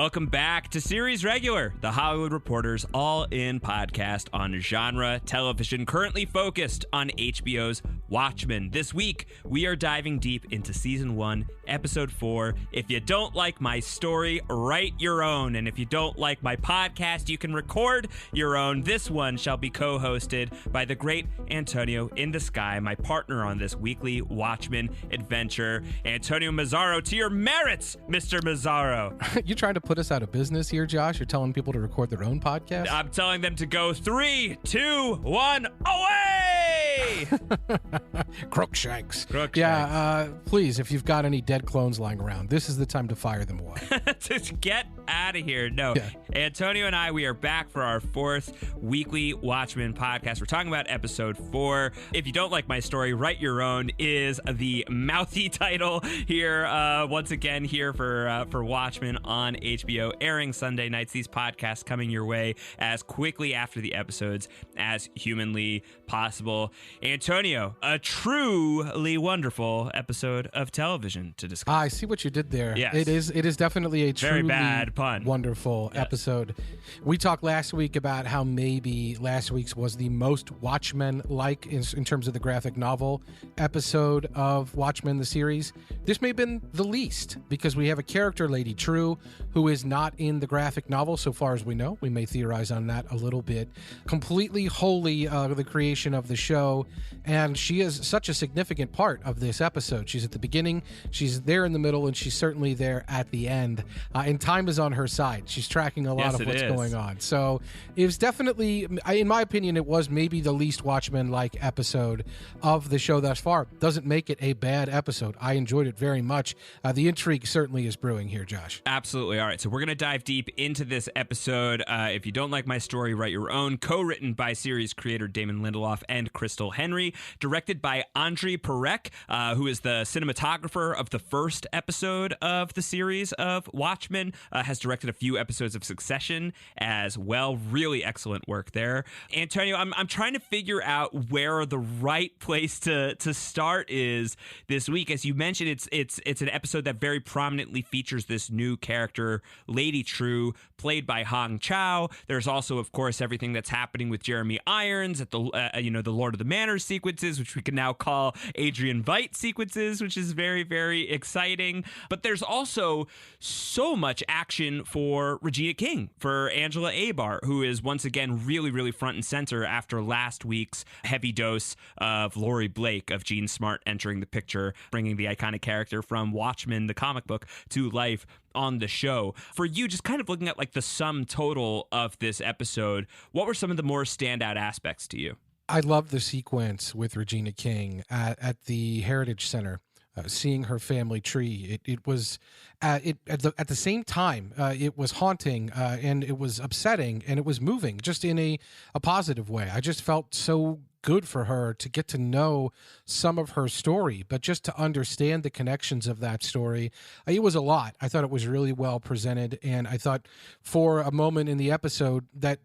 Welcome back to Series Regular, the Hollywood Reporter's all-in podcast on genre television, currently focused on HBO's Watchmen. This week, we are diving deep into Season 1, Episode 4. If you don't like my story, write your own. And if you don't like my podcast, you can record your own. This one shall be co-hosted by the great Antonio in the Sky, my partner on this weekly Watchmen adventure. Antonio Mazzaro, to your merits, Mr. Mazzaro. You trying to put us out of business here, Josh? You're telling people to record their own podcast? I'm telling them to go 3, 2, 1, away! Crookshanks. Yeah, please, if you've got any dead clones lying around, this is the time to fire them away. Just get out of here. No. Yeah. Antonio and I, we are back for our 4th weekly Watchmen podcast. We're talking about Episode 4. If you don't like my story, write your own is the mouthy title here. Once again, here for Watchmen on HBO, airing Sunday nights. These podcasts coming your way as quickly after the episodes as humanly possible. Antonio, a truly wonderful episode of television to discuss. I see what you did there. Yes. It is definitely a truly very bad pun. Wonderful episode. We talked last week about how maybe last week's was the most Watchmen-like in terms of the graphic novel episode of Watchmen, the series. This may have been the least, because we have a character, Lady Trieu, who is not in the graphic novel so far as we know. We may theorize on that a little bit. Completely wholly the creation of the show, and she is such a significant part of this episode. She's at the beginning, she's there in the middle, and she's certainly there at the end. And time is on her side. She's tracking a lot of what's going on. So it was definitely, in my opinion, it was maybe the least Watchmen-like episode of the show thus far. Doesn't make it a bad episode. I enjoyed it very much. The intrigue certainly is brewing here, Josh. Absolutely. All right, so we're going to dive deep into this episode. If you don't like my story, write your own. Co-written by series creator Damon Lindelof and Crystal Henry. Directed by Andrei Perec, who is the cinematographer of the first episode of the series of Watchmen. Has directed a few episodes of Succession as well. Really excellent work there. Antonio, I'm trying to figure out where the right place to start is this week. As you mentioned, it's an episode that very prominently features this new character, Lady Trieu, played by Hong Chau. There's also, of course, everything that's happening with Jeremy Irons at the the Lord of the Manor sequences, which we can now call Adrian Veidt sequences, which is very, very exciting. But there's also so much action for Regina King, for Angela Abar, who is once again really, really front and center after last week's heavy dose of Laurie Blake, of Jean Smart entering the picture, bringing the iconic character from Watchmen, the comic book, to life on the show. For you, just kind of looking at like the sum total of this episode, what were some of the more standout aspects to you? I love the sequence with Regina King at the Heritage Center. Seeing her family tree, it was at the same time it was haunting and it was upsetting and it was moving, just in a positive way. I just felt so good for her to get to know some of her story, but just to understand the connections of that story. It was a lot. I thought it was really well presented, and I thought for a moment in the episode that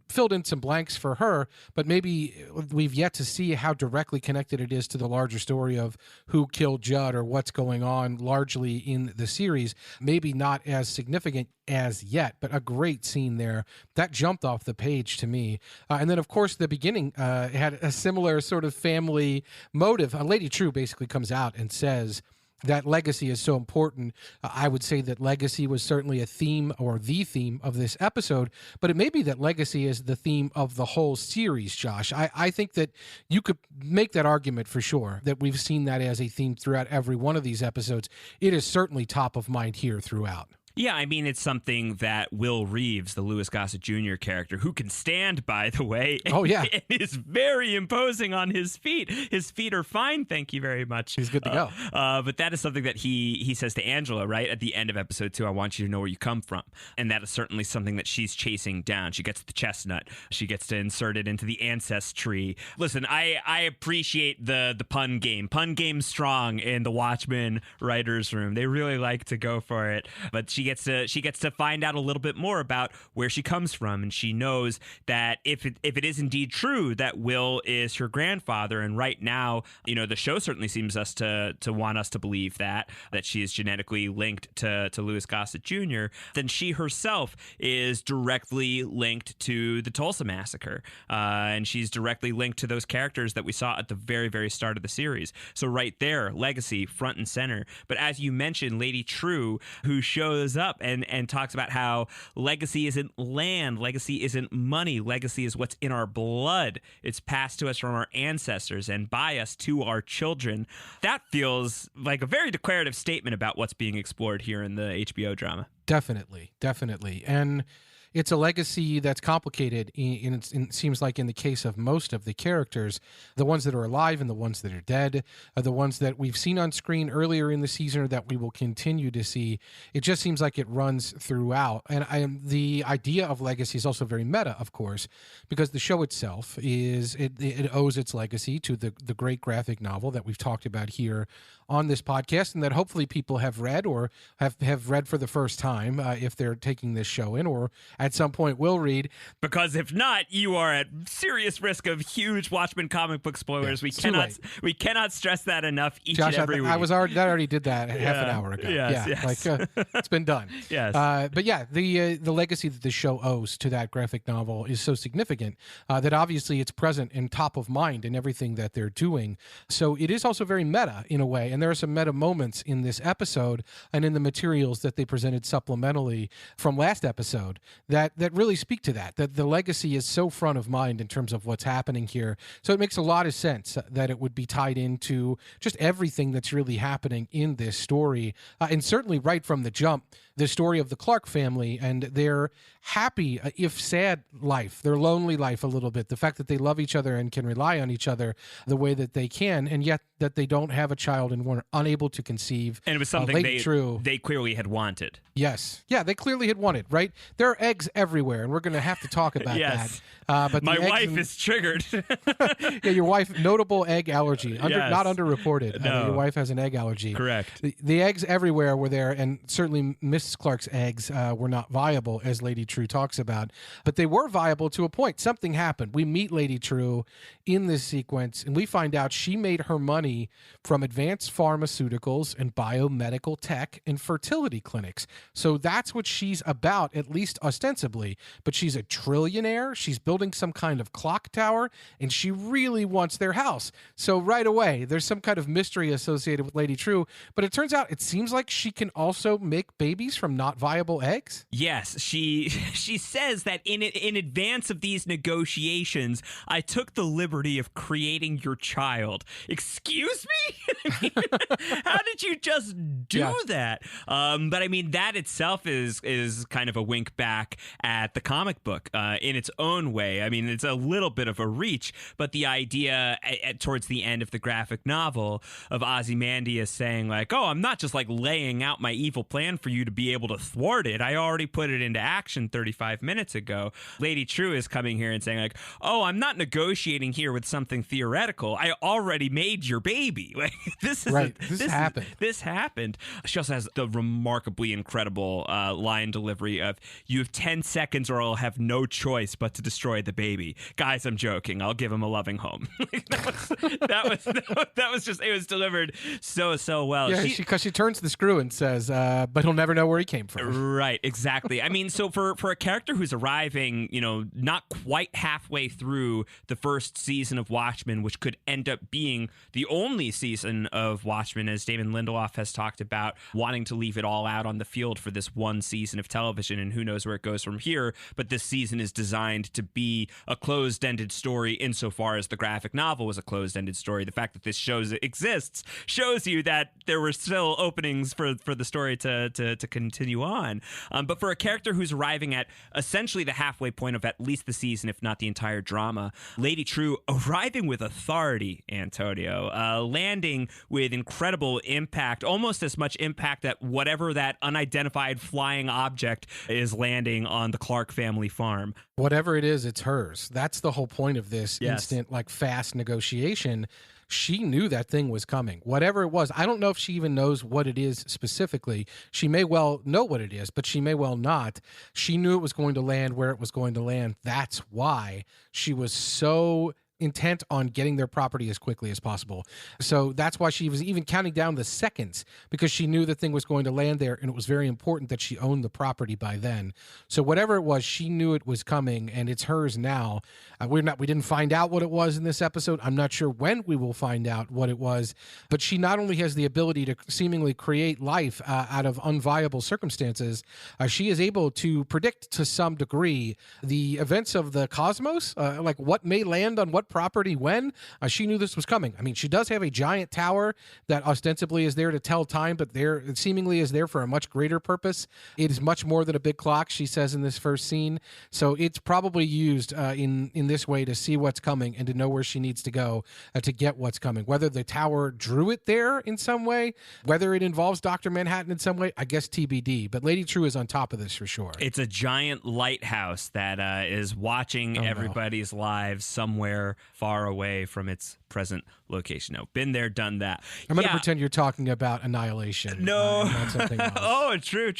filled in some blanks for her, but maybe we've yet to see how directly connected it is to the larger story of who killed Judd or what's going on largely in the series. Maybe not as significant as yet, but a great scene there that jumped off the page to me. And then, of course, the beginning had a similar sort of family motive. Lady Trieu basically comes out and says that legacy is so important. I would say that legacy was certainly a theme, or the theme, of this episode, but it may be that legacy is the theme of the whole series, Josh. I think that you could make that argument for sure, that we've seen that as a theme throughout every one of these episodes. It is certainly top of mind here throughout. Yeah, I mean, it's something that Will Reeves, the Louis Gossett Jr. character, who can stand, by the way, oh yeah, and is very imposing on his feet. His feet are fine, thank you very much. He's good to go. But that is something that he says to Angela, right, at the end of episode 2, I want you to know where you come from. And that is certainly something that she's chasing down. She gets the chestnut. She gets to insert it into the ancestry. Listen, I appreciate the pun game. Pun game strong in the Watchmen writers' room. They really like to go for it. But she she gets to find out a little bit more about where she comes from, and she knows that if it is indeed true that Will is her grandfather, and right now, the show certainly seems us to want us to believe that she is genetically linked to Louis Gossett Jr., then she herself is directly linked to the Tulsa massacre, and she's directly linked to those characters that we saw at the very, very start of the series. So right there, legacy front and center. But as you mentioned, Lady Trieu, who shows up and talks about how legacy isn't land, legacy isn't money, legacy is what's in our blood. It's passed to us from our ancestors and by us to our children. That feels like a very declarative statement about what's being explored here in the HBO drama. Definitely. And it's a legacy that's complicated. It seems like in the case of most of the characters, the ones that are alive and the ones that are dead, the ones that we've seen on screen earlier in the season or that we will continue to see. It just seems like it runs throughout. And the idea of legacy is also very meta, of course, because the show itself it owes its legacy to the great graphic novel that we've talked about here on this podcast, and that hopefully people have read or have read for the first time if they're taking this show in, or at some point will read. Because if not, you are at serious risk of huge Watchmen comic book spoilers. Yeah, we cannot stress that enough each Josh, and every week. I already did that half an hour ago. Yes. It's been done. Yes. But yeah, the legacy that the show owes to that graphic novel is so significant that obviously it's present and top of mind in everything that they're doing. So it is also very meta in a way. And there are some meta moments in this episode and in the materials that they presented supplementally from last episode that really speak to that the legacy is so front of mind in terms of what's happening here. So it makes a lot of sense that it would be tied into just everything that's really happening in this story. And certainly right from the jump, the story of the Clark family and their happy, if sad life, their lonely life a little bit, the fact that they love each other and can rely on each other the way that they can, and yet that they don't have a child and were unable to conceive. And it was something they clearly had wanted. Yes. Yeah, they clearly had wanted, right? There are eggs everywhere, and we're going to have to talk about yes. that. But my wife is triggered. Yeah, your wife, notable egg allergy. Yes. Not underreported. No. Your wife has an egg allergy. Correct. The eggs everywhere were there, and certainly Mrs. Clark's eggs were not viable, as Lady Trieu talks about. But they were viable to a point. Something happened. We meet Lady Trieu in this sequence, and we find out she made her money from advanced pharmaceuticals and biomedical tech and fertility clinics. So that's what she's about, at least ostensibly. But she's a trillionaire. She's building some kind of clock tower, and she really wants their house. So right away, there's some kind of mystery associated with Lady Trieu. But it turns out, it seems like she can also make babies from not viable eggs. Yes, she says that in advance of these negotiations, I took the liberty of creating your child. Excuse me? How did you just do that? But I mean, that itself is kind of a wink back at the comic book in its own way. I mean, it's a little bit of a reach, but the idea towards the end of the graphic novel of Ozymandias saying like, oh, I'm not just like laying out my evil plan for you to be able to thwart it. I already put it into action 35 minutes ago. Lady Trieu is coming here and saying like, oh, I'm not negotiating here with something theoretical. I already made your baby. Like this happened. This happened. She also has the remarkably incredible line delivery of, you have 10 seconds or I'll have no choice but to destroy the baby. Guys, I'm joking. I'll give him a loving home. that was just, it was delivered so well. Yeah, because she turns the screw and says, but he'll never know where he came from. Right, exactly. I mean, so for a character who's arriving, not quite halfway through the first season of Watchmen, which could end up being the only season of Watchmen, as Damon Lindelof has talked about, wanting to leave it all out on the field for this one season of television, and who knows where it goes from here. But this season is designed to be a closed-ended story insofar as the graphic novel was a closed-ended story. The fact that this show exists shows you that there were still openings for the story to continue on. But for a character who's arriving at essentially the halfway point of at least the season, if not the entire drama, Lady Trieu arriving with authority, Antonio, landing with incredible impact, almost as much impact that whatever that unidentified flying object is landing on the Clark family farm. Whatever it is, it's hers. That's the whole point of this instant, like fast negotiation. she knew that thing was coming. Whatever it was, I don't know if she even knows what it is specifically. She may well know what it is, but she may well not. She knew it was going to land where it was going to land. That's why she was so intent on getting their property as quickly as possible. So that's why she was even counting down the seconds, because she knew the thing was going to land there, and it was very important that she owned the property by then. So whatever it was, she knew it was coming, and it's hers now. We didn't find out what it was in this episode. I'm not sure when we will find out what it was, but she not only has the ability to seemingly create life out of unviable circumstances, she is able to predict to some degree the events of the cosmos, like what may land on what property when. She knew this was coming. I mean, she does have a giant tower that ostensibly is there to tell time, but there seemingly is there for a much greater purpose. It is much more than a big clock, she says in this first scene. So it's probably used in this way to see what's coming and to know where she needs to go to get what's coming. Whether the tower drew it there in some way, whether it involves Dr. Manhattan in some way, I guess TBD. But Lady Trieu is on top of this for sure. It's a giant lighthouse that is watching everybody's lives somewhere far away from its present location. No, been there, done that. I'm going to pretend you're talking about Annihilation. No. Not something else. Oh, true.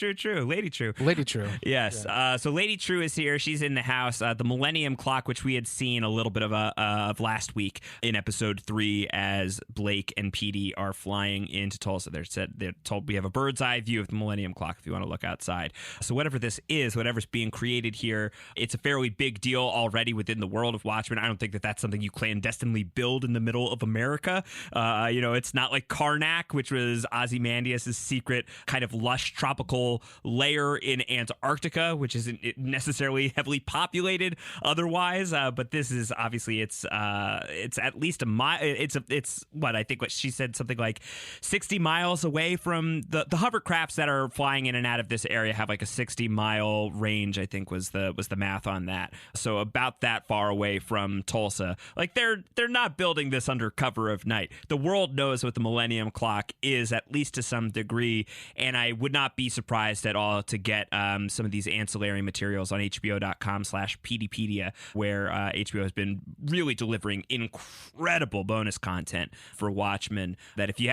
Lady Trieu. Lady Trieu. Yes. Yeah. So Lady Trieu is here. She's in the house. The Millennium Clock, which we had seen a little bit of last week in episode 3, as Blake and Petey are flying into Tulsa. They're told we have a bird's eye view of the Millennium Clock if you want to look outside. So whatever this is, whatever's being created here, it's a fairly big deal already within the world of Watchmen. I don't think that that's something you clandestinely build in the middle of America. It's not like Karnak, which was Ozymandias' secret kind of lush tropical lair in Antarctica, which isn't necessarily heavily populated otherwise. But this is obviously it's at least a mile. It's what I think what she said, something like 60 miles away from the hovercrafts that are flying in and out of this area have like a 60-mile range, I think was the math on that. So about that far away from Tulsa. Like they're not building this under cover of night. The world knows what the Millennium Clock is, at least to some degree, and I would not be surprised at all to get some of these ancillary materials on hbo.com/PDpedia, where HBO has been really delivering incredible bonus content for Watchmen that if you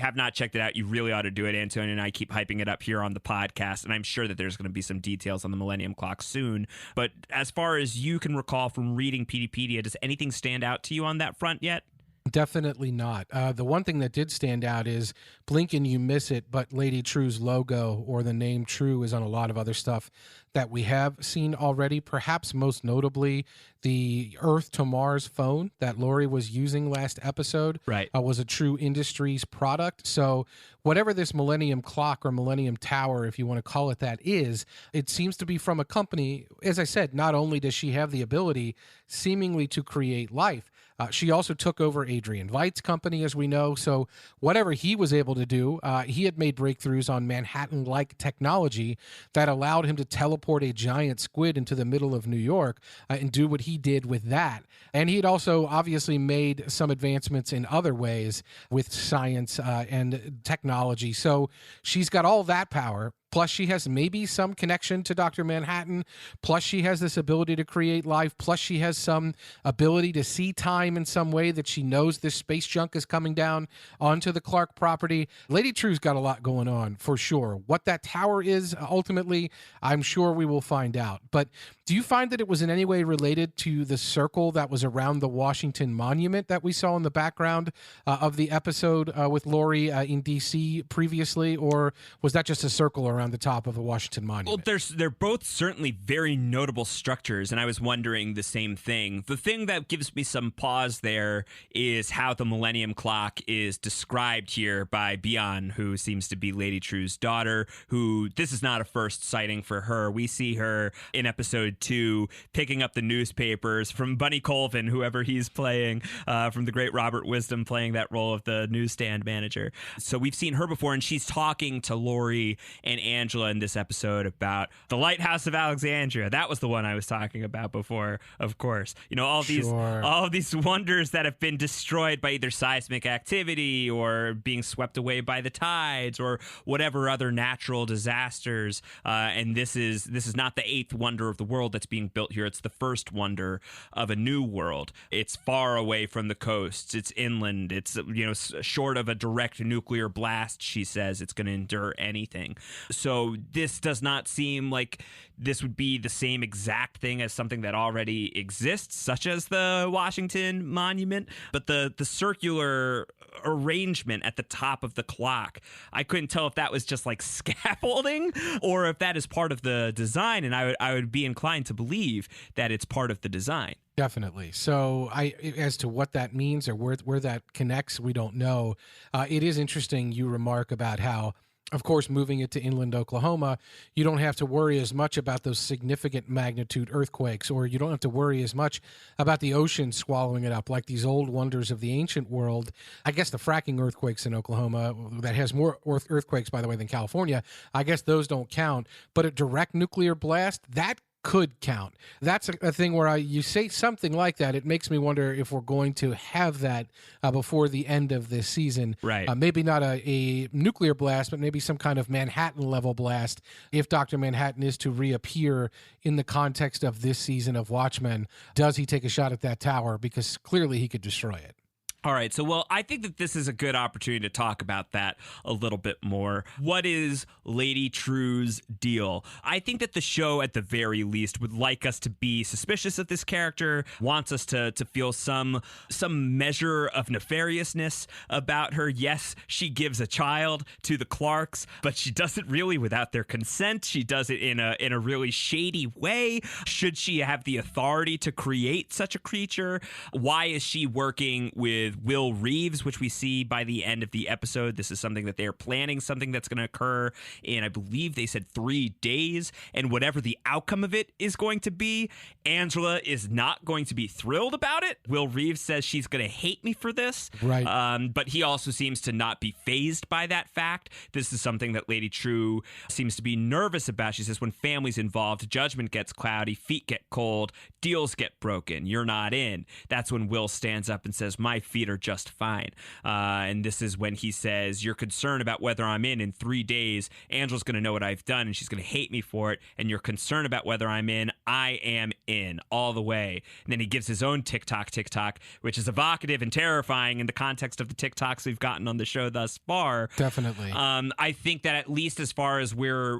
have not checked it out, you really ought to do it. Antonio and I keep hyping it up here on the podcast, and I'm sure that there's going to be some details on the Millennium Clock soon. But as far as you can recall from reading PDpedia, does anything stand out to you on that front yet? Definitely not. The one thing that did stand out is, blink and you miss it, but Lady Trieu's logo or the name Trieu is on a lot of other stuff that we have seen already. Perhaps most notably, the Earth to Mars phone that Lori was using last episode was a Trieu Industries product. So whatever this Millennium Clock or Millennium Tower, if you want to call it that, is, it seems to be from a company. As I said, not only does she have the ability seemingly to create life, she also took over Adrian Veidt's company, as we know. So whatever he was able to do, he had made breakthroughs on Manhattan-like technology that allowed him to teleport a giant squid into the middle of New York and do what he did with that. And he'd also obviously made some advancements in other ways with science and technology. So she's got all that power. Plus, she has maybe some connection to Dr. Manhattan. Plus, she has this ability to create life. Plus, she has some ability to see time in some way that she knows this space junk is coming down onto the Clark property. Lady Trieu's got a lot going on, for sure. What that tower is, ultimately, I'm sure we will find out. But do you find that it was in any way related to the circle that was around the Washington Monument that we saw in the background of the episode with Lori in D.C. previously? Or was that just a circle around the top of the Washington Monument? Well, they're both certainly very notable structures, and I was wondering the same thing. The thing that gives me some pause there is how the Millennium Clock is described here by Bian, who seems to be Lady Trieu's daughter, who, this is not a first sighting for her. We see her in episode 2 picking up the newspapers from Bunny Colvin, whoever he's playing, from the great Robert Wisdom, playing that role of the newsstand manager. So we've seen her before, and she's talking to Lori and Angela in this episode about the Lighthouse of Alexandria. That was the one I was talking about before, of course. You know, all of these wonders that have been destroyed by either seismic activity or being swept away by the tides or whatever other natural disasters. And this is not the eighth wonder of the world that's being built here. It's the first wonder of a new world. It's far away from the coasts. It's inland. It's, you know, short of a direct nuclear blast, she says, it's going to endure anything. So this does not seem like this would be the same exact thing as something that already exists, such as the Washington Monument. But the circular arrangement at the top of the clock, I couldn't tell if that was just like scaffolding or if that is part of the design. And I would be inclined to believe that it's part of the design. Definitely. So as to what that means or where that connects, we don't know. It is interesting you remark about how, of course, moving it to inland Oklahoma, you don't have to worry as much about those significant magnitude earthquakes, or you don't have to worry as much about the ocean swallowing it up like these old wonders of the ancient world. I guess the fracking earthquakes in Oklahoma, that has more earthquakes, by the way, than California, I guess those don't count. But a direct nuclear blast, that could count. That's a thing where you say something like that, it makes me wonder if we're going to have that before the end of this season. Right. Maybe not a nuclear blast, but maybe some kind of Manhattan-level blast. If Dr. Manhattan is to reappear in the context of this season of Watchmen, does he take a shot at that tower? Because clearly he could destroy it. All right. So, well, I think that this is a good opportunity to talk about that a little bit more. What is Lady Trieu's deal? I think that the show, at the very least, would like us to be suspicious of this character, wants us to feel some measure of nefariousness about her. Yes, she gives a child to the Clarks, but she does it really without their consent. She does it in a really shady way. Should she have the authority to create such a creature? Why is she working with Will Reeves, which we see by the end of the episode? This is something that they're planning, something that's going to occur in, I believe they said 3 days, and whatever the outcome of it is going to be, Angela is not going to be thrilled about it. Will Reeves says she's going to hate me for this, right? But he also seems to not be fazed by that fact. This is something that Lady Trieu seems to be nervous about. She says when family's involved, judgment gets cloudy, feet get cold, deals get broken, you're not in. That's when Will stands up and says, my feet are just fine. And this is when he says, you're concerned about whether I'm in 3 days. Angela's going to know what I've done and she's going to hate me for it. And you're concerned about whether I'm in. I am in all the way. And then he gives his own TikTok, which is evocative and terrifying in the context of the TikToks we've gotten on the show thus far. Definitely. I think that at least as far as we're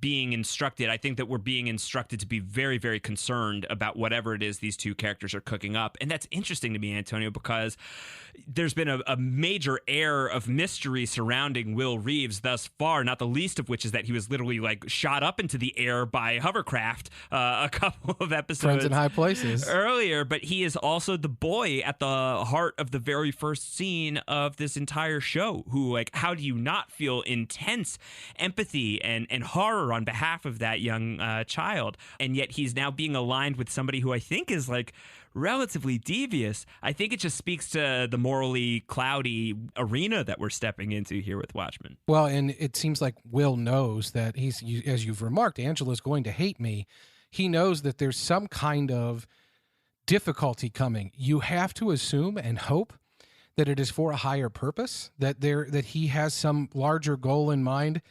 being instructed, I think that we're being instructed to be very, very concerned about whatever it is these two characters are cooking up. And that's interesting to me, Antonio, because there's been a major air of mystery surrounding Will Reeves thus far, not the least of which is that he was literally like shot up into the air by hovercraft a couple of episodes Friends in high places earlier, but he is also the boy at the heart of the very first scene of this entire show, who, like, how do you not feel intense empathy and horror on behalf of that young child? And yet he's now being aligned with somebody who I think is like relatively devious. I think it just speaks to the morally cloudy arena that we're stepping into here with Watchmen. Well, and it seems like Will knows that as you've remarked, Angela's going to hate me. He knows that there's some kind of difficulty coming. You have to assume and hope that it is for a higher purpose, that he has some larger goal in mind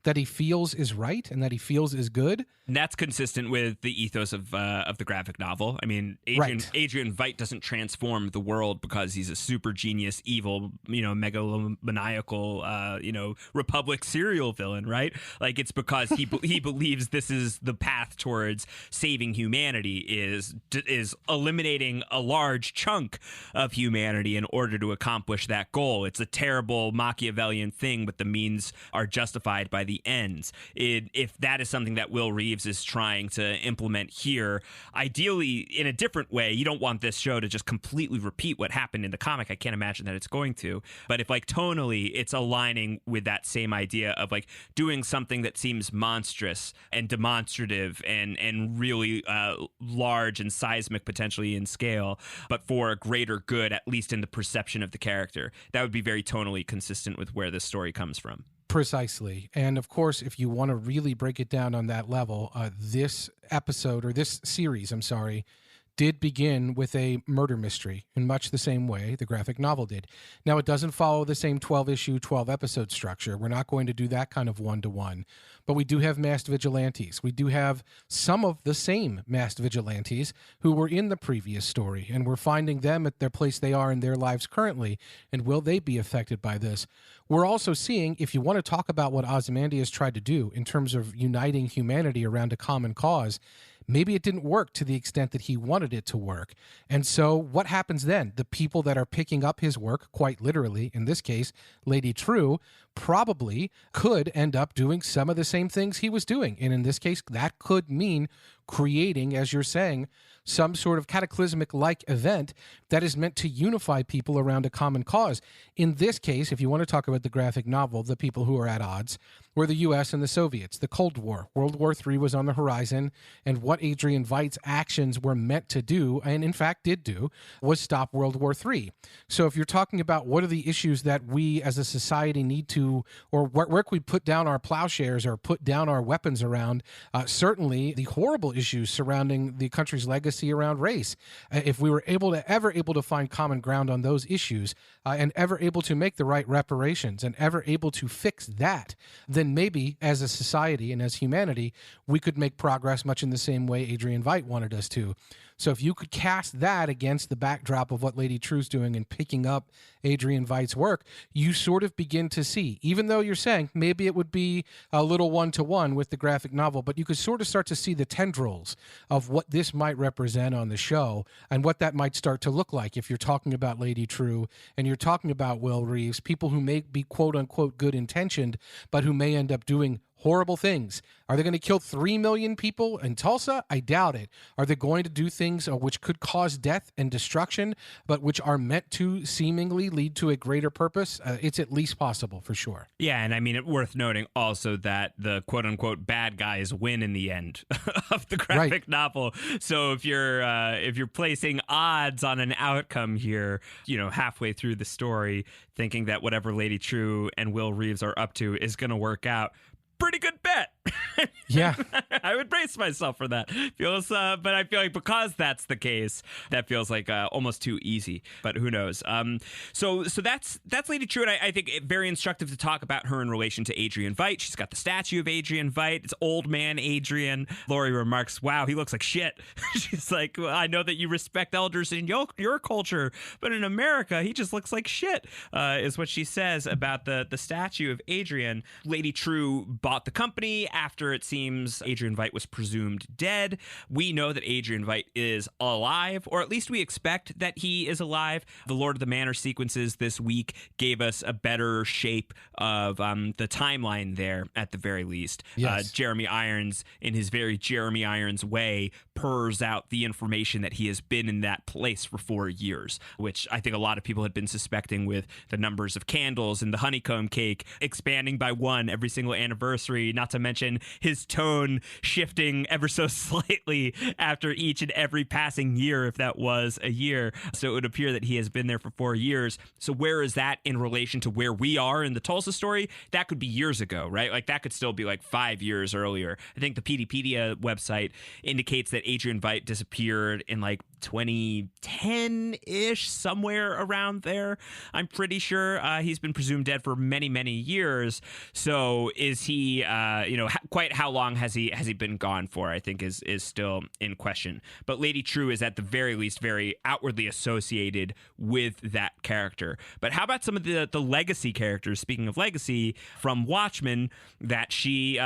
that he feels is right and that he feels is good. And that's consistent with the ethos of the graphic novel. I mean, Adrian Veidt doesn't transform the world because he's a super genius, evil, megalomaniacal, Republic serial villain, right? Like, it's because he believes this is the path towards saving humanity, is eliminating a large chunk of humanity in order to accomplish that goal. It's a terrible Machiavellian thing, but the means are justified by the ends. If that is something that Will Reeves is trying to implement here, ideally in a different way, you don't want this show to just completely repeat what happened in the comic. I can't imagine that it's going to. But if, like, tonally it's aligning with that same idea of, like, doing something that seems monstrous and demonstrative and really large and seismic potentially in scale, but for a greater good, at least in the perception of the character, that would be very tonally consistent with where this story comes from. Precisely. And of course, if you want to really break it down on that level, this series, did begin with a murder mystery in much the same way the graphic novel did. Now, it doesn't follow the same 12-issue, 12-episode structure. We're not going to do that kind of one-to-one. But we do have masked vigilantes. We do have some of the same masked vigilantes who were in the previous story, and we're finding them at their place they are in their lives currently, and will they be affected by this? We're also seeing, if you want to talk about what Ozymandias tried to do in terms of uniting humanity around a common cause, maybe it didn't work to the extent that he wanted it to work. And so what happens then? The people that are picking up his work, quite literally, in this case, Lady Trieu, probably could end up doing some of the same things he was doing. And in this case, that could mean creating, as you're saying, some sort of cataclysmic-like event that is meant to unify people around a common cause. In this case, if you want to talk about the graphic novel, the people who are at odds were the U.S. and the Soviets, the Cold War. World War III was on the horizon, and what Adrian Veidt's actions were meant to do, and in fact did do, was stop World War III. So if you're talking about what are the issues that we as a society need to, or where can we put down our plowshares or put down our weapons around, certainly the horrible issues surrounding the country's legacy around race. If we were ever able to find common ground on those issues, and ever able to make the right reparations, and ever able to fix that, then maybe as a society and as humanity, we could make progress much in the same way Adrian Veidt wanted us to. So if you could cast that against the backdrop of what Lady Trieu's doing and picking up Adrian Veidt's work, you sort of begin to see, even though you're saying maybe it would be a little one-to-one with the graphic novel, but you could sort of start to see the tendrils of what this might represent on the show and what that might start to look like if you're talking about Lady Trieu and you're talking about Will Reeves, people who may be quote-unquote good-intentioned, but who may end up doing horrible things. Are they going to kill 3 million people in Tulsa? I doubt it. Are they going to do things which could cause death and destruction, but which are meant to seemingly lead to a greater purpose? It's at least possible, for sure. Yeah, and I mean, it's worth noting also that the quote-unquote bad guys win in the end of the graphic novel. So if you're placing odds on an outcome here, halfway through the story, thinking that whatever Lady Trieu and Will Reeves are up to is going to work out, pretty good bet. Yeah. I would brace myself for that. But I feel like because that's the case, that feels like almost too easy. But who knows? So that's Lady Trieu, and I think it very instructive to talk about her in relation to Adrian Veidt. She's got the statue of Adrian Veidt. It's old man Adrian. Laurie remarks, "Wow, he looks like shit." She's like, well, "I know that you respect elders in your culture, but in America, he just looks like shit." Is what she says about the statue of Adrian. Lady Trieu bought the company after it seems Adrian Veidt was presumed dead. We know that Adrian Veidt is alive, or at least we expect that he is alive. The Lord of the Manor sequences this week gave us a better shape of the timeline there at the very least. Yes. Jeremy Irons, in his very Jeremy Irons way, purrs out the information that he has been in that place for 4 years, which I think a lot of people had been suspecting with the numbers of candles and the honeycomb cake expanding by one every single anniversary, not to mention his tone shifting ever so slightly after each and every passing year, if that was a year. So it would appear that he has been there for 4 years. So where is that in relation to where we are in the Tulsa story? That could be years ago, right? Like that could still be like 5 years earlier. I think the Peteypedia website indicates that Adrian Veidt disappeared in like 2010-ish, somewhere around there. I'm pretty sure he's been presumed dead for many, many years. So is he, quite how long has he been gone for, I think is still in question. But Lady Trieu is at the very least very outwardly associated with that character. But how about some of the legacy characters, speaking of legacy, from Watchmen that she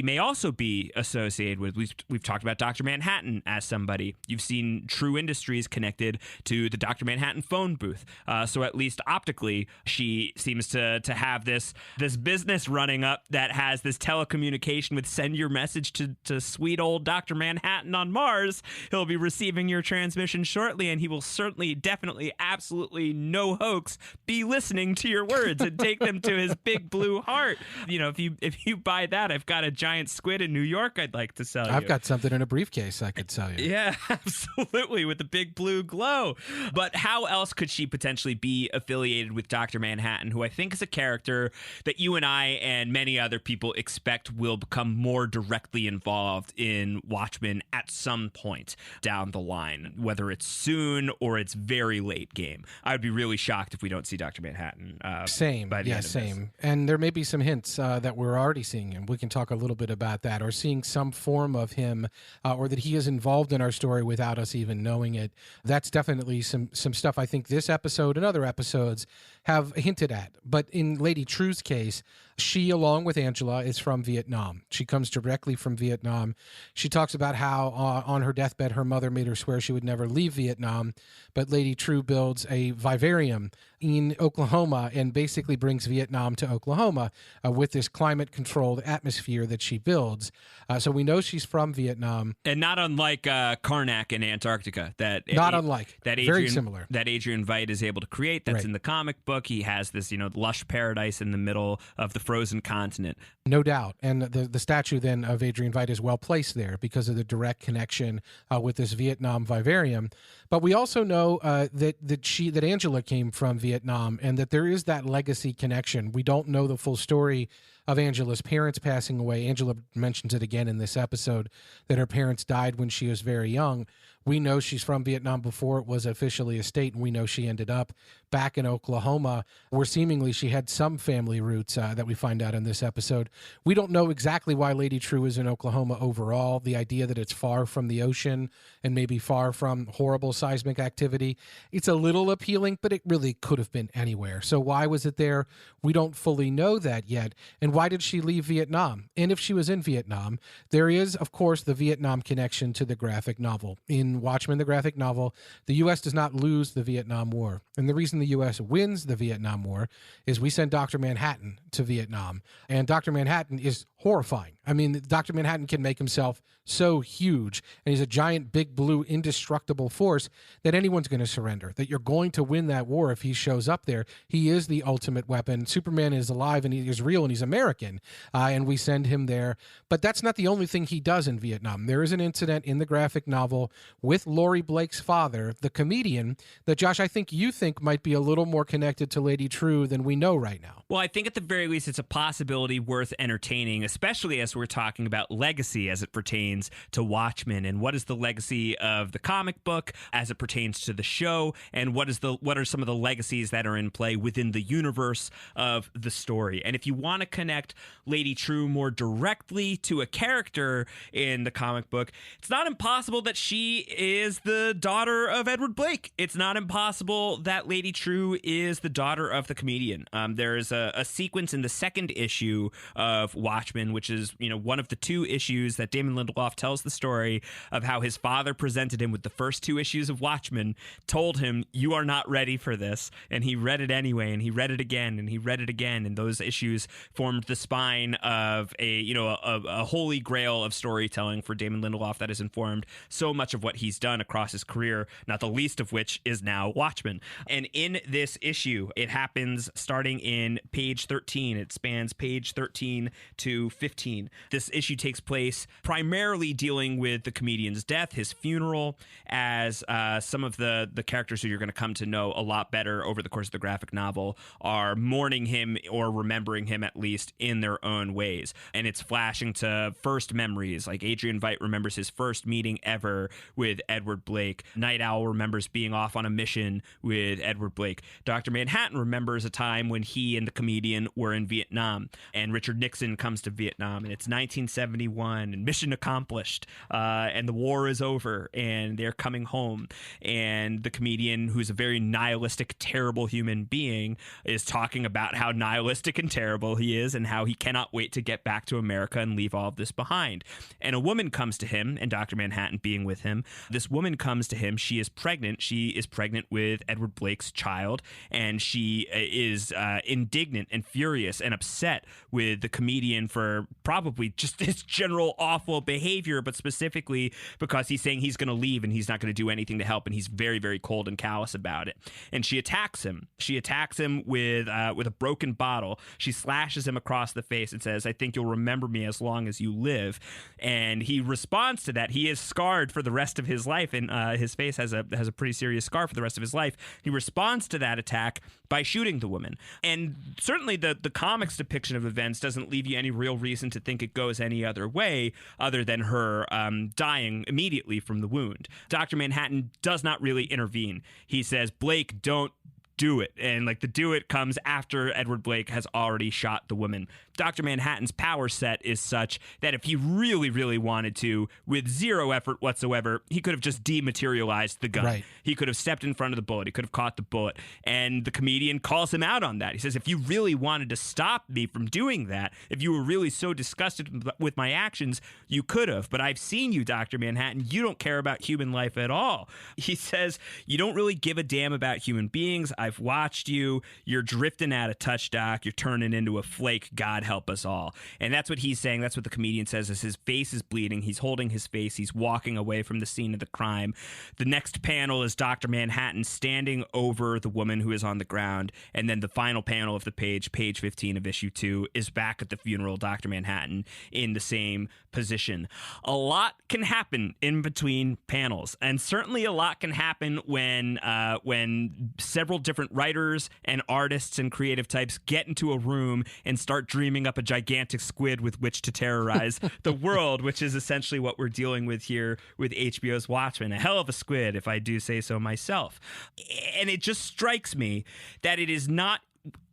may also be associated with? We've talked about Dr. Manhattan as somebody. You've seen True Industries connected to the Dr. Manhattan phone booth. So at least optically, she seems to have this business running up that has this telecommunications notification with send your message to sweet old Dr. Manhattan on Mars. He'll be receiving your transmission shortly, and he will certainly, definitely, absolutely, no hoax, be listening to your words and take them to his big blue heart. You know, if you buy that, I've got a giant squid in New York I'd like to sell you. I've got something in a briefcase I could sell you. Yeah, absolutely, with the big blue glow. But how else could she potentially be affiliated with Dr. Manhattan, who I think is a character that you and I and many other people expect will become more directly involved in Watchmen at some point down the line, whether it's soon or it's very late game. I would be really shocked if we don't see Dr. Manhattan. Same. By the end of same. this. And there may be some hints that we're already seeing, and we can talk a little bit about that, or seeing some form of him, or that he is involved in our story without us even knowing it. That's definitely some stuff I think this episode and other episodes have hinted at. But in Lady Trieu's case, she, along with Angela, is from Vietnam. She comes directly from Vietnam. She talks about how on her deathbed, her mother made her swear she would never leave Vietnam. But Lady Trieu builds a vivarium in Oklahoma and basically brings Vietnam to Oklahoma with this climate-controlled atmosphere that she builds. So we know she's from Vietnam. And not unlike Karnak in Antarctica. Very similar. That Adrian Veidt is able to create. That's Right. in the comic book. He has this, lush paradise in the middle of the frozen continent. No doubt. And the statue then of Adrian Veidt is well placed there because of the direct connection with this Vietnam vivarium. But we also know that Angela came from Vietnam and that there is that legacy connection. We don't know the full story of Angela's parents passing away. Angela mentions it again in this episode that her parents died when she was very young. We know she's from Vietnam before it was officially a state, and we know she ended up back in Oklahoma, where seemingly she had some family roots that we find out in this episode. We don't know exactly why Lady Trieu is in Oklahoma overall. The idea that it's far from the ocean and maybe far from horrible seismic activity, it's a little appealing, but it really could have been anywhere. So why was it there? We don't fully know that yet. And why did she leave Vietnam? And if she was in Vietnam, there is, of course, the Vietnam connection to the graphic novel. In Watchmen, the graphic novel, the U.S. does not lose the Vietnam War. And the reason the U.S. wins the Vietnam War is we send Dr. Manhattan to Vietnam. And Dr. Manhattan is horrifying. I mean, Dr. Manhattan can make himself so huge, and he's a giant, big, blue, indestructible force that anyone's going to surrender, that you're going to win that war if he shows up there. He is the ultimate weapon. Superman is alive, and he is real, and he's American, and we send him there. But that's not the only thing he does in Vietnam. There is an incident in the graphic novel with Laurie Blake's father, the comedian, that, Josh, I think you think might be a little more connected to Lady Trieu than we know right now. Well, I think at the very least it's a possibility worth entertaining, especially as we're talking about legacy as it pertains to Watchmen, and what is the legacy of the comic book as it pertains to the show, and what are some of the legacies that are in play within the universe of the story. And if you want to connect Lady Trieu more directly to a character in the comic book, it's not impossible that she is the daughter of Edward Blake. It's not impossible that Lady Trieu is the daughter of the comedian. There's a sequence in the second issue of Watchmen, which is one of the two issues that Damon Lindelof tells the story of how his father presented him with the first two issues of Watchmen, told him, "You are not ready for this," and he read it anyway, and he read it again, and he read it again, and those issues formed the spine of a holy grail of storytelling for Damon Lindelof that has informed so much of what he's done across his career, not the least of which is now Watchmen. And in this issue, it happens starting in page 13. It spans page 13 to 15. This issue takes place primarily dealing with the comedian's death, his funeral, as some of the characters who you're going to come to know a lot better over the course of the graphic novel are mourning him, or remembering him at least, in their own ways. And it's flashing to first memories, like Adrian Veidt remembers his first meeting ever with Edward Blake. Night Owl remembers being off on a mission with Edward Blake. Dr. Manhattan remembers a time when he and the comedian were in Vietnam, and Richard Nixon comes to Vietnam, and it's 1971, and mission accomplished, and the war is over, and they're coming home, and the comedian, who's a very nihilistic, terrible human being, is talking about how nihilistic and terrible he is, and how he cannot wait to get back to America and leave all of this behind. And a woman comes to him, and Dr. Manhattan being with him, this woman comes to him. She is pregnant. She is pregnant with Edward Blake's child, and she is indignant and furious and upset with the comedian for for probably just his general awful behavior, but specifically because he's saying he's going to leave and he's not going to do anything to help, and he's very, very cold and callous about it. And she attacks him. She attacks him with a broken bottle. She slashes him across the face and says, "I think you'll remember me as long as you live." And he responds to that. He is scarred for the rest of his life, and his face has a pretty serious scar for the rest of his life. He responds to that attack by shooting the woman. And certainly the comics depiction of events doesn't leave you any real reason to think it goes any other way other than her dying immediately from the wound. Dr. Manhattan does not really intervene. He says, "Blake, don't do it." And like the do it comes after Edward Blake has already shot the woman. Dr. Manhattan's power set is such that if he really, really wanted to, with zero effort whatsoever, he could have just dematerialized the gun. Right. He could have stepped in front of the bullet. He could have caught the bullet. And the comedian calls him out on that. He says, if you really wanted to stop me from doing that, if you were really so disgusted with my actions, you could have. But I've seen you, Dr. Manhattan. You don't care about human life at all. He says, you don't really give a damn about human beings. I've watched you. You're drifting out of touch, Doc. You're turning into a flake. God help us all. And that's what he's saying. That's what the comedian says as his face is bleeding. He's holding his face. He's walking away from the scene of the crime. The next panel is Dr. Manhattan standing over the woman who is on the ground. And then the final panel of the page 15 of issue 2, is back at the funeral, Dr. Manhattan in the same position. A lot can happen in between panels, and certainly a lot can happen when several different writers and artists and creative types get into a room and start dreaming up a gigantic squid with which to terrorize the world, which is essentially what we're dealing with here with HBO's Watchmen. A hell of a squid, if I do say so myself. And it just strikes me that it is not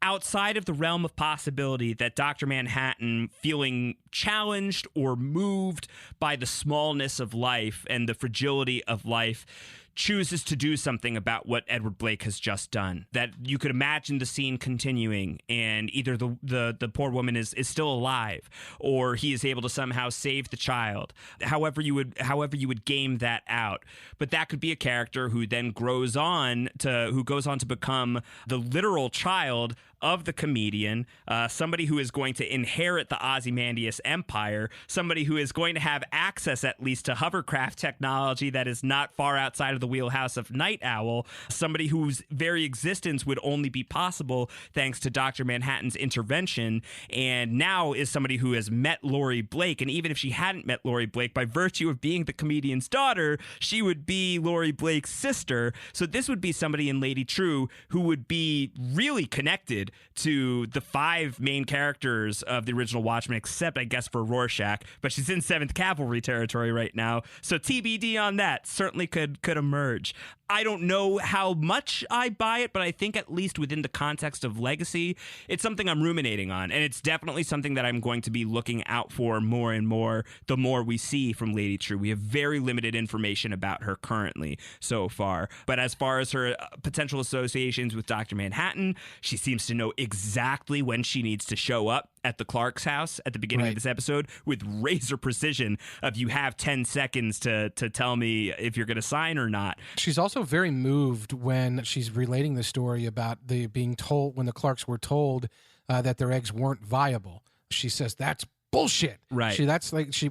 outside of the realm of possibility that Dr. Manhattan, feeling challenged or moved by the smallness of life and the fragility of life, chooses to do something about what Edward Blake has just done. That you could imagine the scene continuing, and either the poor woman is still alive, or he is able to somehow save the child. However you would game that out. But that could be a character who then goes on to become the literal child of the comedian, somebody who is going to inherit the Ozymandias empire, somebody who is going to have access at least to hovercraft technology that is not far outside of the wheelhouse of Night Owl, somebody whose very existence would only be possible thanks to Dr. Manhattan's intervention, and now is somebody who has met Laurie Blake. And even if she hadn't met Laurie Blake, by virtue of being the comedian's daughter, she would be Laurie Blake's sister. So this would be somebody in Lady Trieu who would be really connected to the 5 main characters of the original Watchmen, except I guess for Rorschach, but she's in 7th Cavalry territory right now, so TBD on that. Certainly could emerge. I don't know how much I buy it, but I think at least within the context of legacy, it's something I'm ruminating on, and it's definitely something that I'm going to be looking out for more and more the more we see from Lady Trieu. We have very limited information about her currently so far, but as far as her potential associations with Dr. Manhattan, she seems to know exactly when she needs to show up at the Clark's house at the beginning of this episode with razor precision of, you have 10 seconds to tell me if you're going to sign or not. She's also very moved when she's relating the story about being told, when the Clarks were told that their eggs weren't viable. She says, that's bullshit. Right.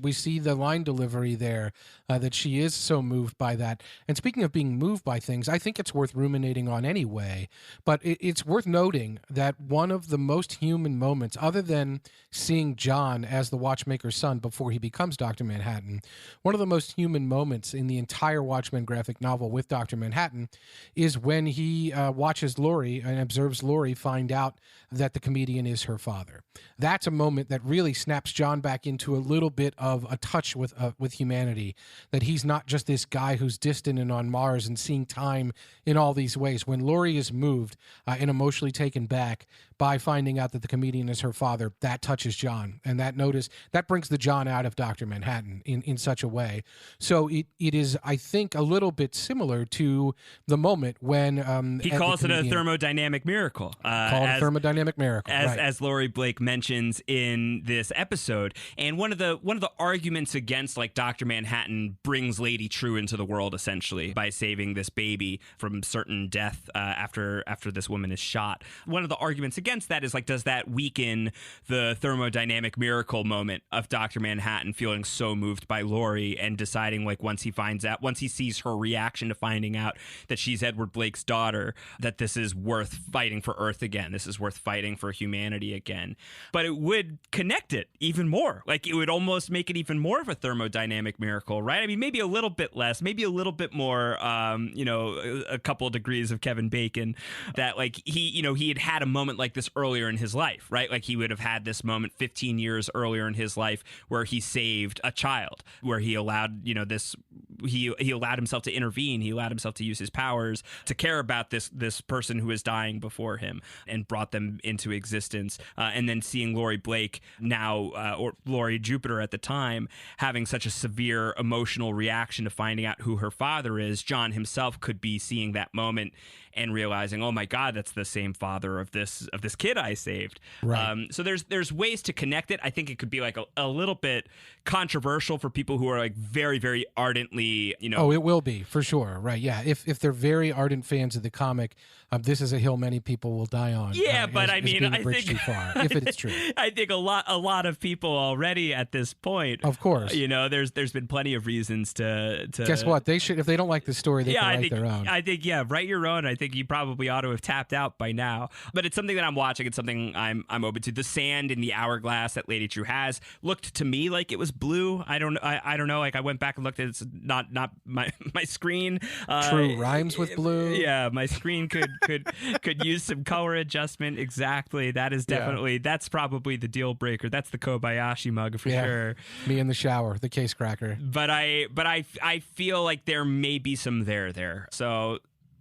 We see the line delivery there, that she is so moved by that. And speaking of being moved by things, I think it's worth ruminating on anyway, but it's worth noting that one of the most human moments, other than seeing John as the watchmaker's son before he becomes Dr. Manhattan, one of the most human moments in the entire Watchmen graphic novel with Dr. Manhattan is when he watches Laurie and observes Laurie find out that the comedian is her father. That's a moment that really snaps John back into a little bit of a touch with humanity, that he's not just this guy who's distant and on Mars and seeing time in all these ways. When Laurie is moved and emotionally taken back by finding out that the comedian is her father, that touches John, and that brings the John out of Dr. Manhattan in such a way. So it is, I think, a little bit similar to the moment when he calls it a thermodynamic miracle. A thermodynamic miracle, as Laurie Blake mentions in this episode. episode. And one of the arguments against like Dr. Manhattan brings Lady Trieu into the world essentially by saving this baby from certain death after this woman is shot. One of the arguments against that is like, does that weaken the thermodynamic miracle moment of Dr. Manhattan feeling so moved by Laurie and deciding like once he sees her reaction to finding out that she's Edward Blake's daughter, that this is worth fighting for Earth again. This is worth fighting for humanity again. But it would connect it even more. Like it would almost make it even more of a thermodynamic miracle, right? I mean, maybe a little bit less, maybe a little bit more, a couple of degrees of Kevin Bacon, that like he had a moment like this earlier in his life, right? Like he would have had this moment 15 years earlier in his life where he saved a child, where he allowed, he allowed himself to intervene. He allowed himself to use his powers to care about this person who was dying before him and brought them into existence. And then seeing Laurie Blake now, or Laurie Jupiter at the time, having such a severe emotional reaction to finding out who her father is, John himself could be seeing that moment and realizing, oh my God, that's the same father of this kid I saved. Right. So there's ways to connect it. I think it could be like a little bit controversial for people who are like very, very ardently, Oh, it will be for sure. Right. Yeah. If they're very ardent fans of the comic, this is a hill many people will die on. Yeah, but I think too far, if it's true. I think a lot of people already at this point. Of course. There's been plenty of reasons to guess what? They should, if they don't like the story, they can write their own. I think write your own. I think you probably ought to have tapped out by now. But it's something that I'm watching. It's something I'm open to. The sand in the hourglass that Lady Trieu has looked to me like it was blue. I don't know. Like I went back and looked at it. It's not my screen. True rhymes with blue. Yeah, my screen could use some color adjustment. Exactly. That is definitely that's probably the deal breaker. That's the Kobayashi mug for sure. Me in the shower, the case cracker. But I feel like there may be some there. So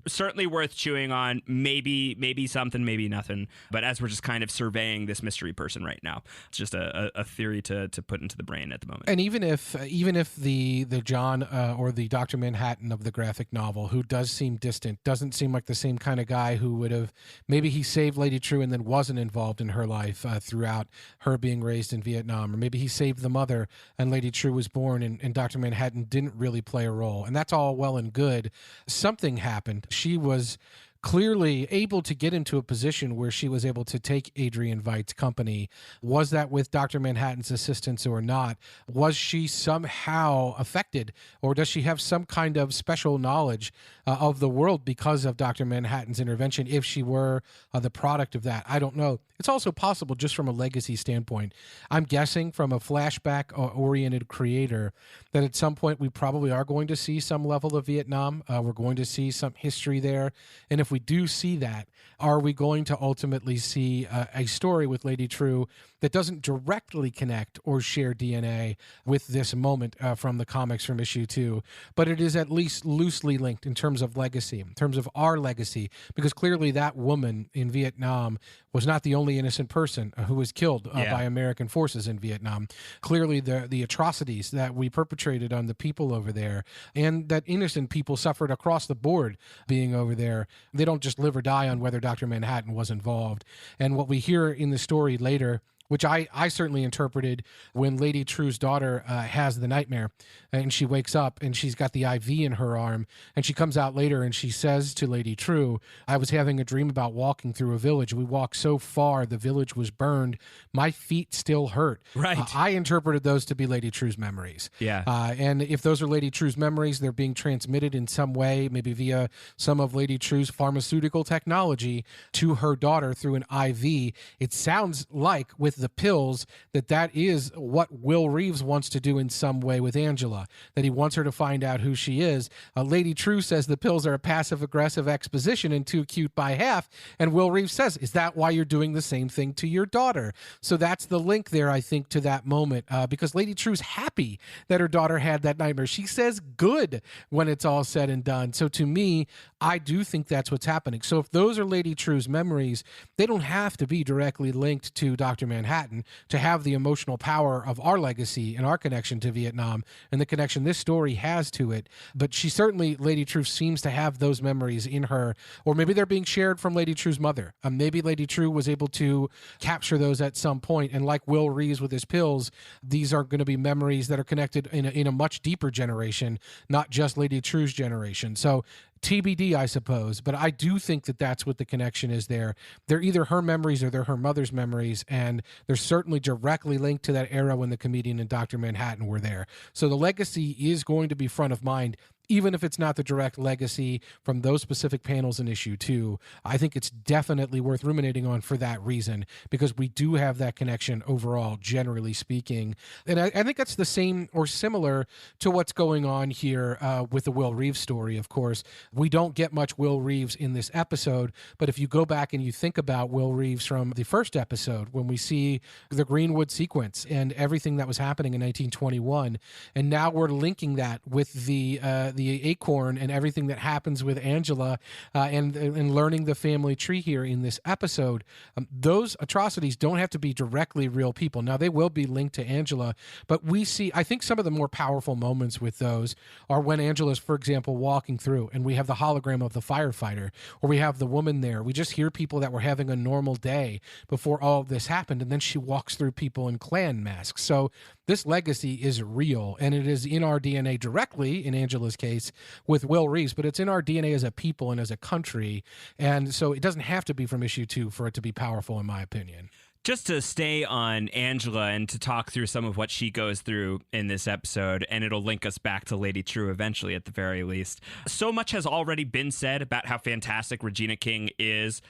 certainly worth chewing on. Maybe something, maybe nothing. But as we're just kind of surveying this mystery person right now, it's just a theory to put into the brain at the moment. And even if the John or the Dr. Manhattan of the graphic novel, who does seem distant, doesn't seem like the same kind of guy who would have, maybe he saved Lady Trieu and then wasn't involved in her life throughout her being raised in Vietnam, or maybe he saved the mother and Lady Trieu was born and Dr. Manhattan didn't really play a role. And that's all well and good. Something happened. She was clearly able to get into a position where she was able to take Adrian Veidt's company. Was that with Dr. Manhattan's assistance or not? Was she somehow affected, or does she have some kind of special knowledge of the world because of Dr. Manhattan's intervention, if she were the product of that? I don't know. It's also possible just from a legacy standpoint. I'm guessing from a flashback-oriented creator that at some point we probably are going to see some level of Vietnam. We're going to see some history there. And if we do see that, are we going to ultimately see a story with Lady Trieu that doesn't directly connect or share DNA with this moment from the comics from issue 2, but it is at least loosely linked in terms of legacy, in terms of our legacy, because clearly that woman in Vietnam was not the only innocent person who was killed by American forces in Vietnam. Clearly the atrocities that we perpetrated on the people over there, and that innocent people suffered across the board being over there. They don't just live or die on whether Dr. Manhattan was involved. And what we hear in the story later, which I certainly interpreted when Lady Trieu's daughter has the nightmare and she wakes up and she's got the IV in her arm, and she comes out later and she says to Lady Trieu, I was having a dream about walking through a village. We walked so far, the village was burned. My feet still hurt. Right. I interpreted those to be Lady Trieu's memories. Yeah. And if those are Lady Trieu's memories, they're being transmitted in some way, maybe via some of Lady Trieu's pharmaceutical technology to her daughter through an IV. It sounds like with the pills that is what Will Reeves wants to do in some way with Angela, that he wants her to find out who she is. Lady Trieu says the pills are a passive-aggressive exposition and too cute by half, and Will Reeves says, is that why you're doing the same thing to your daughter? So that's the link there, I think, to that moment, because Lady Trieu's happy that her daughter had that nightmare. She says good when it's all said and done. So to me, I do think that's what's happening. So if those are Lady Trieu's memories, they don't have to be directly linked to Dr. Manhattan to have the emotional power of our legacy and our connection to Vietnam and the connection this story has to it. But she certainly, Lady Trieu, seems to have those memories in her, or maybe they're being shared from Lady Trieu's mother. Maybe Lady Trieu was able to capture those at some point, and like Will Reeves with his pills, these are going to be memories that are connected in a much deeper generation, not just Lady Trieu's generation. So TBD, I suppose, but I do think that that's what the connection is there. They're either her memories or they're her mother's memories, and they're certainly directly linked to that era when the comedian and Dr. Manhattan were there. So the legacy is going to be front of mind, even if it's not the direct legacy from those specific panels in issue 2. I think it's definitely worth ruminating on for that reason, because we do have that connection overall, generally speaking. And I think that's the same or similar to what's going on here with the Will Reeves story, of course. We don't get much Will Reeves in this episode, but if you go back and you think about Will Reeves from the first episode, when we see the Greenwood sequence and everything that was happening in 1921, and now we're linking that with the acorn and everything that happens with Angela and learning the family tree here in this episode, those atrocities don't have to be directly real people. Now, they will be linked to Angela, but we see, I think some of the more powerful moments with those are when Angela's, for example, walking through and we have the hologram of the firefighter, or we have the woman there. We just hear people that were having a normal day before all of this happened, and then she walks through people in Klan masks. So this legacy is real, and it is in our DNA directly, in Angela's case, with Will Reeves, but it's in our DNA as a people and as a country, and so it doesn't have to be from issue 2 for it to be powerful, in my opinion. Just to stay on Angela and to talk through some of what she goes through in this episode, and it'll link us back to Lady Trieu eventually at the very least. So much has already been said about how fantastic Regina King is.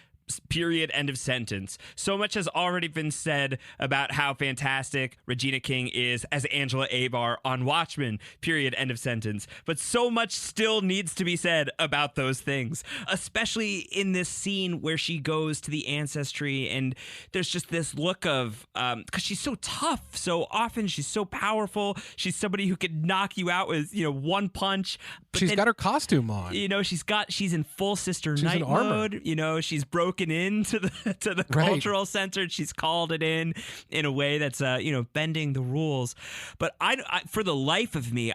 Period. End of sentence. So much has already been said about how fantastic Regina King is as Angela Abar on Watchmen. Period. End of sentence. But so much still needs to be said about those things, especially in this scene where she goes to the ancestry and there's just this look of, because she's so tough, so often she's so powerful. She's somebody who could knock you out with, one punch. But she's got her costume on. She's in full Sister Night mode. She's broken into the cultural center. She's called it in a way that's bending the rules. But I for the life of me,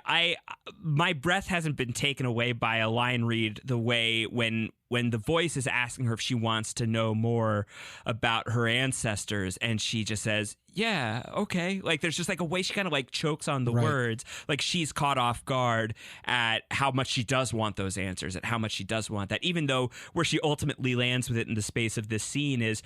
my breath hasn't been taken away by a line read the way when the voice is asking her if she wants to know more about her ancestors, and she just says, yeah, okay. Like, there's just like a way she kind of like chokes on the words. Like, she's caught off guard at how much she does want those answers, at how much she does want that, even though where she ultimately lands with it in the space of this scene is,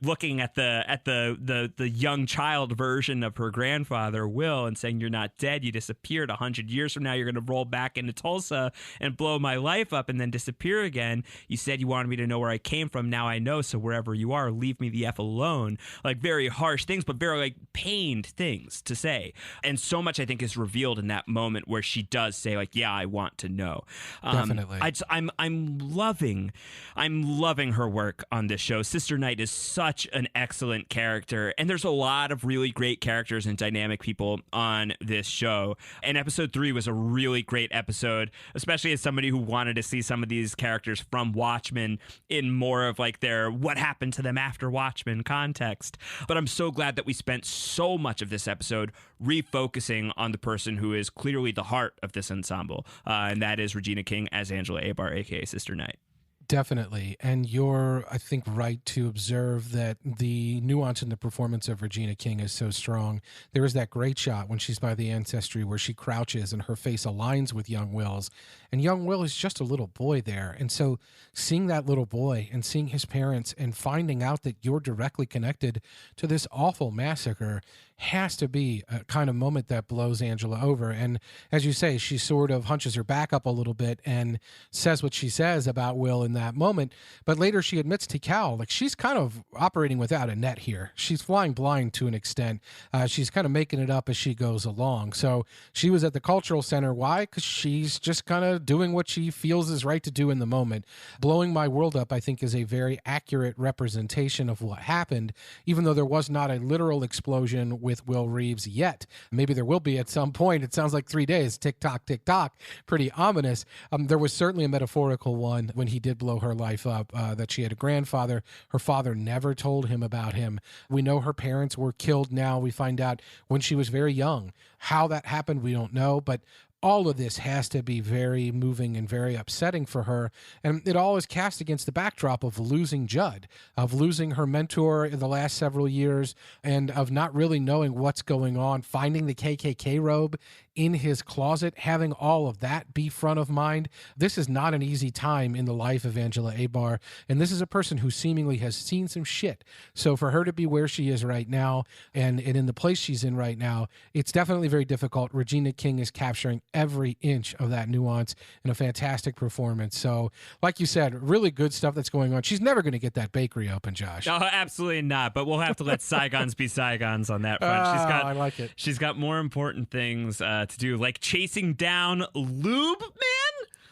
looking at the young child version of her grandfather, Will, and saying, you're not dead. You disappeared. 100 years from now, you're going to roll back into Tulsa and blow my life up and then disappear again. You said you wanted me to know where I came from. Now I know. So wherever you are, leave me the F alone. Like, very harsh things, but very like pained things to say. And so much I think is revealed in that moment where she does say, like, yeah, I want to know. Definitely. I'm loving her work on this show. Sister Night is such an excellent character, and there's a lot of really great characters and dynamic people on this show. And episode 3 was a really great episode, especially as somebody who wanted to see some of these characters from Watchmen in more of like their what happened to them after Watchmen context. But I'm so glad that we spent so much of this episode refocusing on the person who is clearly the heart of this ensemble, and that is Regina King as Angela Abar, aka Sister Night. Definitely. And you're, I think, right to observe that the nuance in the performance of Regina King is so strong. There is that great shot when she's by the ancestry where she crouches and her face aligns with young Will's. And young Will is just a little boy there. And so seeing that little boy and seeing his parents and finding out that you're directly connected to this awful massacre has to be a kind of moment that blows Angela over. And as you say, she sort of hunches her back up a little bit and says what she says about Will in that moment. But later she admits to Cal, like, she's kind of operating without a net here. She's flying blind to an extent. She's kind of making it up as she goes along. So she was at the cultural center. Why? Because she's just kind of doing what she feels is right to do in the moment. Blowing my world up, I think, is a very accurate representation of what happened, even though there was not a literal explosion with Will Reeves yet. Maybe there will be at some point. It sounds like 3 days. Tick tock, tick tock. Pretty ominous. There was certainly a metaphorical one when he did blow her life up, that she had a grandfather. Her father never told him about him. We know her parents were killed now. We find out when she was very young. How that happened, we don't know, but all of this has to be very moving and very upsetting for her. And it all is cast against the backdrop of losing Judd, of losing her mentor in the last several years, and of not really knowing what's going on, finding the KKK robe in his closet, having all of that be front of mind. This is not an easy time in the life of Angela Abar. And this is a person who seemingly has seen some shit. So for her to be where she is right now and in the place she's in right now, it's definitely very difficult. Regina King is capturing every inch of that nuance in a fantastic performance. So like you said, really good stuff that's going on. She's never going to get that bakery open, Josh. No, absolutely not. But we'll have to let Saigons be Saigons on that front. I like it. She's got more important things to do, like chasing down Lube Man.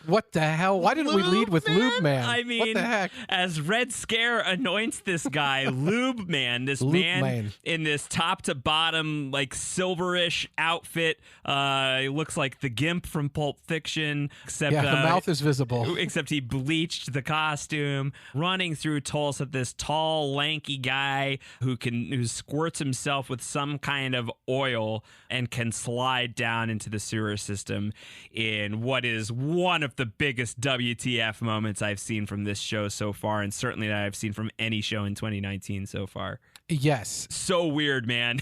What the hell? Why didn't we lead with Lube Man? I mean, what the heck? As Red Scare anoints this guy, Lube Man, this Lube man in this top to bottom, like silverish outfit. He looks like the Gimp from Pulp Fiction, except the mouth is visible. Except he bleached the costume, running through Tulsa. This tall, lanky guy who squirts himself with some kind of oil and can slide down into the sewer system in what is one of the biggest WTF moments I've seen from this show so far, and certainly that I've seen from any show in 2019 so far. Yes. So weird, man.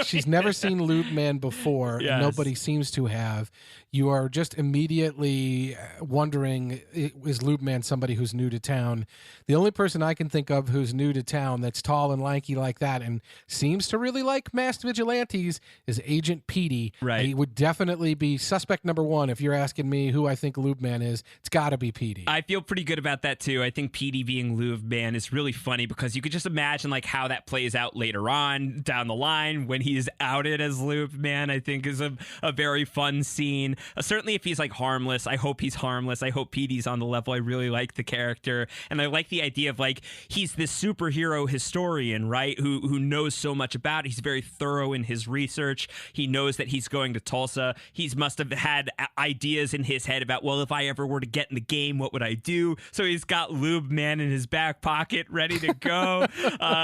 She's never seen Lube Man before. Yes. Nobody seems to have. You are just immediately wondering, is Lube Man somebody who's new to town? The only person I can think of who's new to town that's tall and lanky like that and seems to really like masked vigilantes is Agent Petey. Right. He would definitely be suspect number one if you're asking me who I think Lube Man is. It's got to be Petey. I feel pretty good about that, too. I think Petey being Lube Man is really funny because you could just imagine like how that plays out later on down the line when he's outed as Lube Man. I think is a very fun scene. Certainly if he's like harmless, I hope he's harmless. I hope Petey's on the level. I really like the character, and I like the idea of like he's this superhero historian, right, who knows so much about it. He's very thorough in his research. He knows that he's going to Tulsa. He must have had ideas in his head about, well, if I ever were to get in the game, what would I do? So he's got Lube Man in his back pocket ready to go.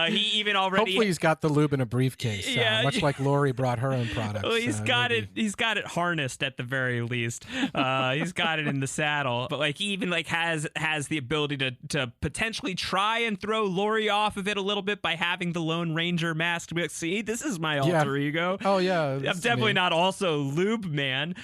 He even already hopefully he's got the lube in a briefcase, much like Lori brought her own products. Well, he's got it harnessed at the very least. He's got it in the saddle, but like he even like has the ability to potentially try and throw Lori off of it a little bit by having the Lone Ranger mask. Be like, see, this is my alter ego. Oh yeah, I'm definitely not also Lube Man,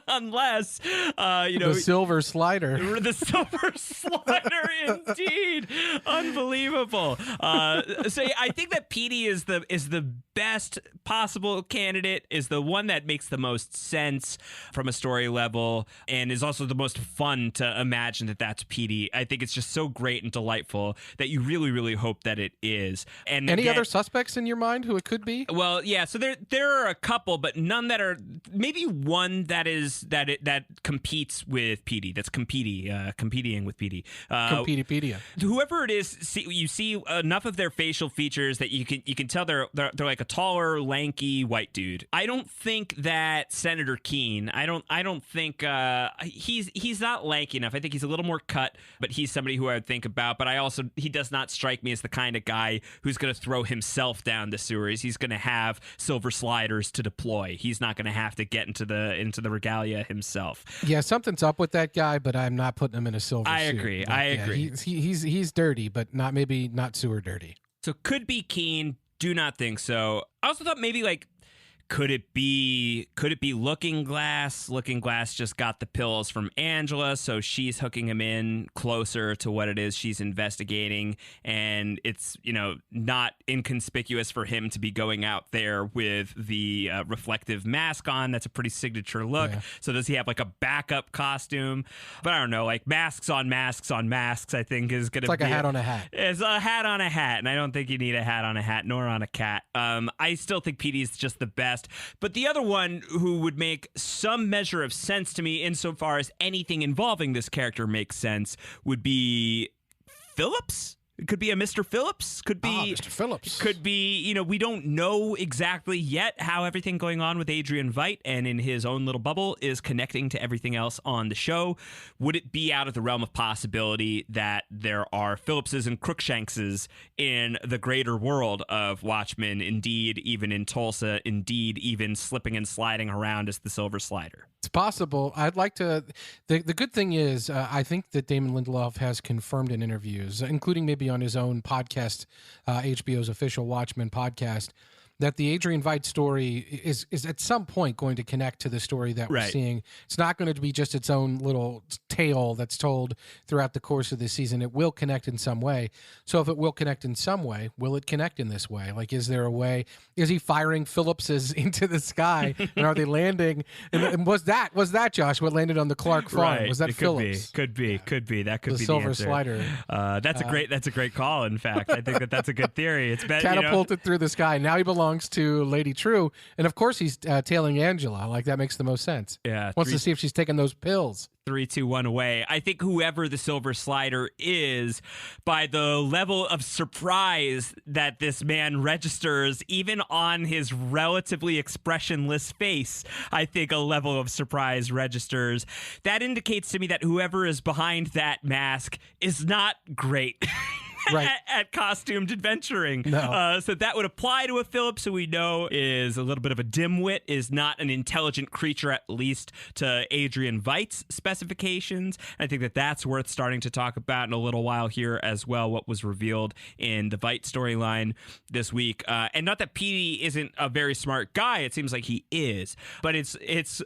unless the silver slider. The silver slider, indeed, unbelievable. So I think that Petey is the best possible candidate, is the one that makes the most sense from a story level, and is also the most fun to imagine that that's Petey. I think it's just so great and delightful that you really, really hope that it is. And any other suspects in your mind who it could be? Well, yeah. So there are a couple, but none that are. Maybe one that competes with Petey. That's competing with Petey. Competepedia. Whoever it is, you see enough of their facial features that you can tell they're like a taller, lanky white dude. I don't think that Senator Keene. I don't think he's not lanky enough. I think he's a little more cut, but he's somebody who I would think about. But he does not strike me as the kind of guy who's going to throw himself down the sewers. He's going to have silver sliders to deploy. He's not going to have to get into the regalia himself. Yeah, something's up with that guy, but I'm not putting him in a silver suit. I agree. He's dirty, but not sewer dirty. So could be Keene. Do not think so. I also thought maybe like, could it be Looking Glass? Looking Glass just got the pills from Angela, so she's hooking him in closer to what it is she's investigating, and it's not inconspicuous for him to be going out there with the reflective mask on. That's a pretty signature look. Yeah. So does he have like a backup costume? But I don't know, like masks on masks on masks, I think is going to be like a hat on a hat. It's a hat on a hat, and I don't think you need a hat on a hat nor on a cat. I still think Petey's just the best. But the other one who would make some measure of sense to me insofar as anything involving this character makes sense would be Phillips. It could be a Mr. Phillips. Could be Mr. Phillips. Could be, we don't know exactly yet how everything going on with Adrian Veidt and in his own little bubble is connecting to everything else on the show. Would it be out of the realm of possibility that there are Phillipses and Crookshankses in the greater world of Watchmen, indeed, even in Tulsa, indeed, even slipping and sliding around as the Silver Slider? It's possible. I'd like to. The good thing is, I think that Damon Lindelof has confirmed in interviews, including maybe on his own podcast, HBO's official Watchmen podcast, that the Adrian Veidt story is at some point going to connect to the story that we're seeing. It's not going to be just its own little tale that's told throughout the course of the season. It will connect in some way. So if it will connect in some way, will it connect in this way? Like, is there a way? Is he firing Phillipses into the sky? And are they landing? And was that Josh, what landed on the Clark farm? Was that Phillips? Could be. That could be the Silver answer. Slider. That's a great call. In fact, I think that's a good theory. It's been catapulted through the sky. Now he belongs to Lady Trieu, and of course he's tailing Angela. Like, that makes the most sense. Yeah, wants to see if she's taking those pills. 3, 2, 1 away. I think whoever the Silver Slider is, by the level of surprise that this man registers, even on his relatively expressionless face, I think a level of surprise registers. That indicates to me that whoever is behind that mask is not great. Right. at costumed adventuring. No. So that would apply to a Phillips, who we know is a little bit of a dimwit, is not an intelligent creature, at least to Adrian Veidt's specifications. I think that that's worth starting to talk about in a little while here as well, what was revealed in the Veidt storyline this week. And not that Petey isn't a very smart guy. It seems like he is. But it's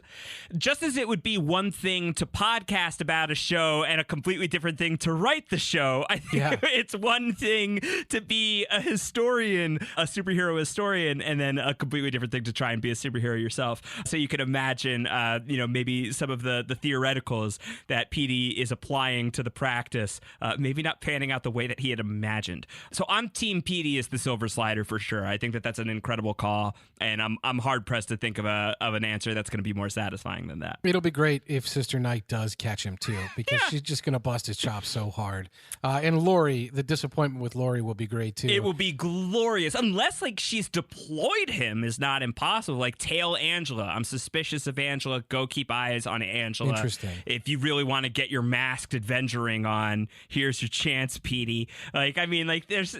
just as it would be one thing to podcast about a show and a completely different thing to write the show, I think it's one thing to be a historian, a superhero historian, and then a completely different thing to try and be a superhero yourself. So you can imagine, maybe some of the theoreticals that Petey is applying to the practice, maybe not panning out the way that he had imagined. So I'm Team Petey as the Silver Slider for sure. I think that that's an incredible call, and I'm hard pressed to think of an answer that's going to be more satisfying than that. It'll be great if Sister Night does catch him too, because she's just going to bust his chops so hard. And Lori, the disappointment with Lori will be great too. It will be glorious, unless she's deployed him is not impossible. Like, tail Angela. I'm suspicious of Angela. Go keep eyes on Angela. Interesting. If you really want to get your masked adventuring on, here's your chance, Petey. There's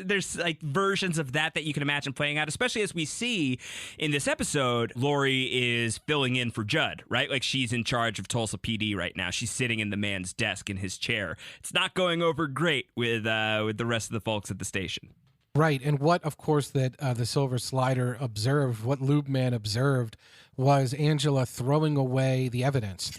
versions of that you can imagine playing out, especially as we see in this episode. Lori is filling in for Judd, right? Like, she's in charge of Tulsa PD right now. She's sitting in the man's desk in his chair. It's not going over great with the rest of the folks at the station. Right. And what, of course, that the Silver Slider observed, what Lube Man observed, was Angela throwing away the evidence